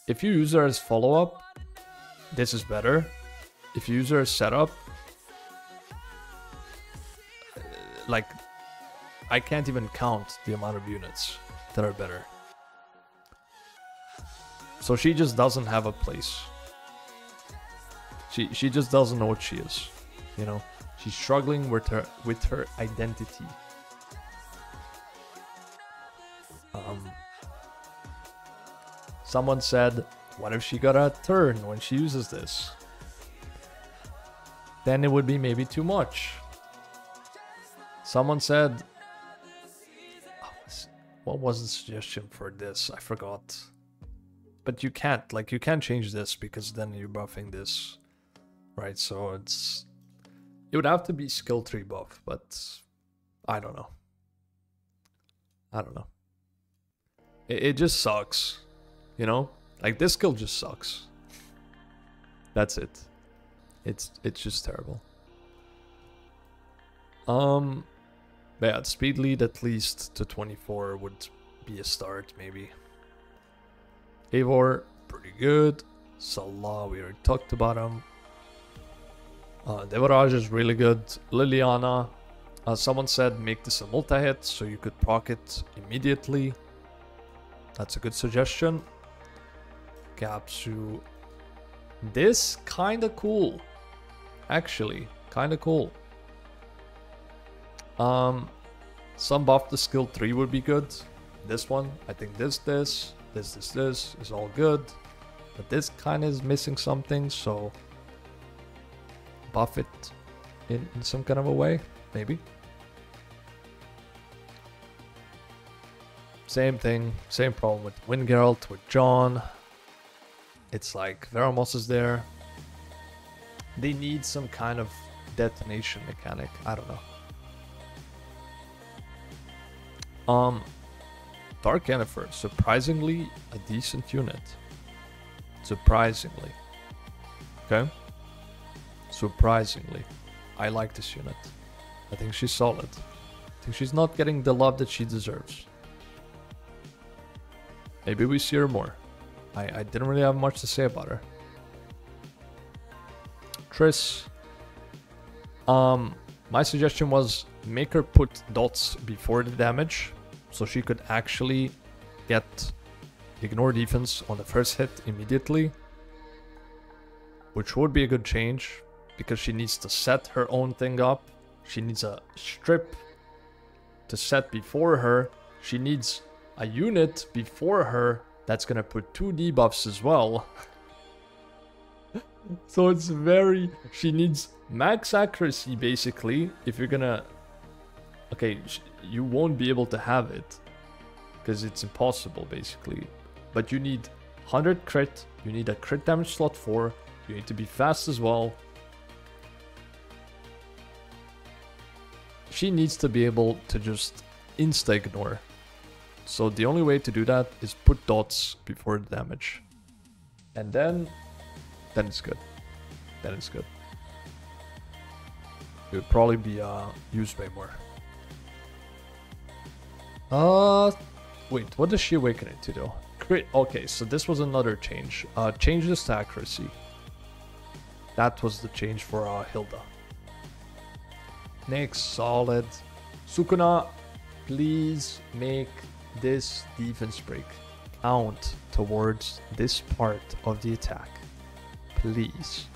if you use her as follow-up, this is better. If you use her as setup, like, I can't even count the amount of units that are better. So she just doesn't have a place. She just doesn't know what she is, you know. She's struggling with her identity. Someone said, what if she got a turn when she uses this? Then it would be maybe too much. Someone said, what was the suggestion for this? I forgot. But you can't change this because then you're buffing this, right? So it would have to be skill tree buff, but I don't know. It just sucks, you know? Like, this skill just sucks. That's it. It's just terrible. But yeah, speed lead at least to 24 would be a start, maybe. Eivor, pretty good. Salah, we already talked about him. Devaraj is really good. Liliana, someone said make this a multi-hit so you could proc it immediately. That's a good suggestion. Capsu. This kinda cool. Actually, kinda cool. Some buff to skill 3 would be good. This one, I think this is all good. But this kinda is missing something, so buff it in some kind of a way, maybe. Same thing, same problem with Wingeralt, with John. It's like Veramos is there. They need some kind of detonation mechanic. I don't know. Dark Yennefer, surprisingly a decent unit. Surprisingly. Okay? Surprisingly. I like this unit. I think she's solid. I think she's not getting the love that she deserves. Maybe we see her more. I didn't really have much to say about her. Triss. My suggestion was make her put dots before the damage, so she could actually get ignore defense on the first hit immediately. Which would be a good change, because she needs to set her own thing up. She needs a strip to set before her. She needs a unit before her that's gonna put 2 debuffs as well. So it's very... She needs max accuracy, basically, if you're gonna... Okay, you won't be able to have it, because it's impossible, basically. But you need 100 crit, you need a crit damage slot 4, you need to be fast as well. She needs to be able to just insta-ignore. So the only way to do that is put dots before the damage. And then it's good. Then it's good. It would probably be used way more. Wait, what does she awaken it to do? Crit. Okay, so this was another change. Change this to accuracy. That was the change for Hilda. Next, solid. Sukuna, please make this defense break count towards this part of the attack. Please.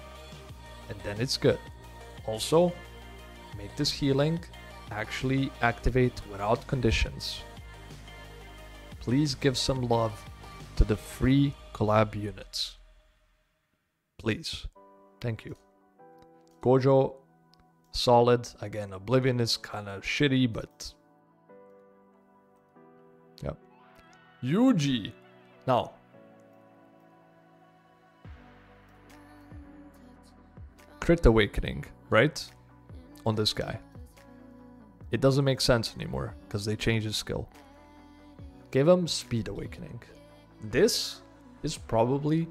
And then it's good. Also, make this healing actually activate without conditions. Please give some love to the free collab units. Please. Thank you. Gojo, solid. Again, Oblivion is kind of shitty, but... Yep. Yuji. Now. Crit Awakening, right? On this guy. It doesn't make sense anymore, because they changed his skill. Give him Speed Awakening. This is probably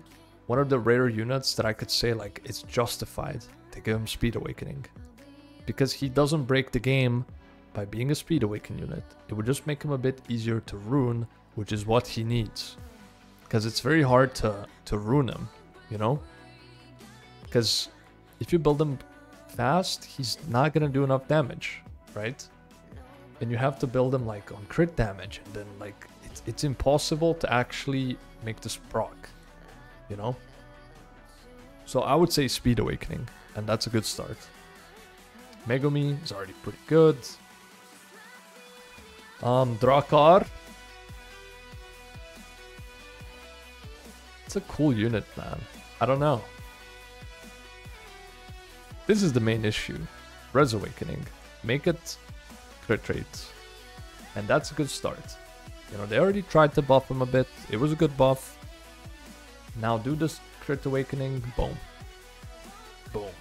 one of the rare units that I could say, like, it's justified to give him Speed Awakening. Because he doesn't break the game by being a Speed Awaken unit. It would just make him a bit easier to rune, which is what he needs. Because it's very hard to rune him, you know? Because if you build him fast, he's not gonna do enough damage, right? And you have to build him like on crit damage, and then like it's impossible to actually make this proc, you know? So I would say Speed Awakening, and that's a good start. Megumi is already pretty good. Drakar. It's a cool unit, man. I don't know. This is the main issue. Res Awakening. Make it crit rate. And that's a good start. You know, they already tried to buff him a bit. It was a good buff. Now do this Crit Awakening. Boom. Boom.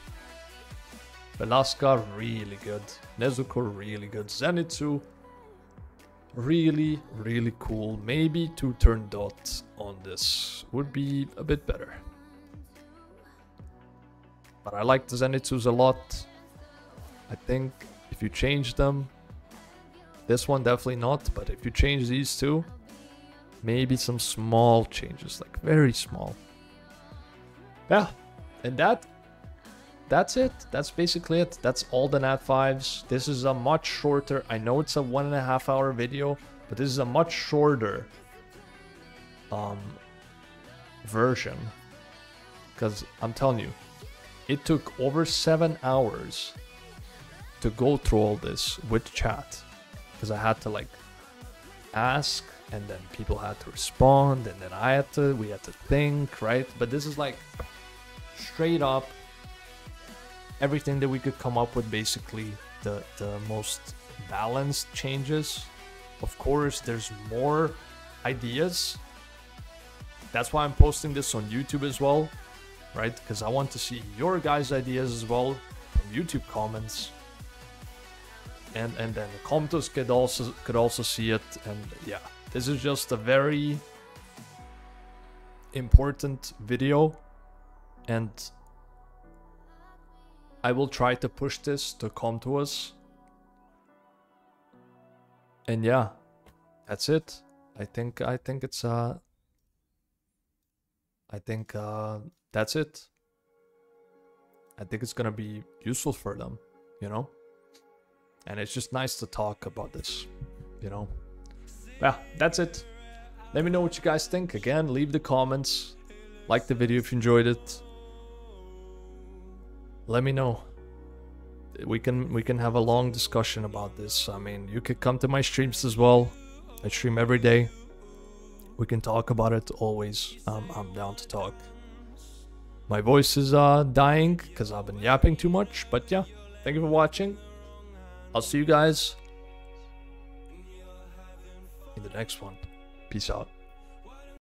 Velasca, really good. Nezuko, really good. Zenitsu, really, really cool. Maybe 2-turn dot on this would be a bit better. But I like the Zenitsus a lot. I think if you change them, this one definitely not, but if you change these two, maybe some small changes, like very small. Yeah, and that's it. That's basically it. That's all the Nat 5s. This is a much shorter, I know it's a 1.5 hour video, but this is a much shorter version. Because I'm telling you, it took over 7 hours to go through all this with chat. Because I had to like ask, and then people had to respond, and then we had to think, right? But this is like straight up everything that we could come up with, basically the most balanced changes. Of course, there's more ideas. That's why I'm posting this on YouTube as well, right? Because I want to see your guys' ideas as well from YouTube comments. And then the comments could also see it. And yeah, this is just a very important video, and I will try to push this to come to us. And yeah, that's it. I think it's that's it. I think it's gonna be useful for them, you know? And it's just nice to talk about this, you know? Yeah, that's it. Let me know what you guys think. Again, leave the comments. Like the video if you enjoyed it. Let me know. We can have a long discussion about this. I mean, you could come to my streams as well. I stream every day. We can talk about it always. I'm down to talk. My voice is dying because I've been yapping too much. But yeah, thank you for watching. I'll see you guys in the next one. Peace out.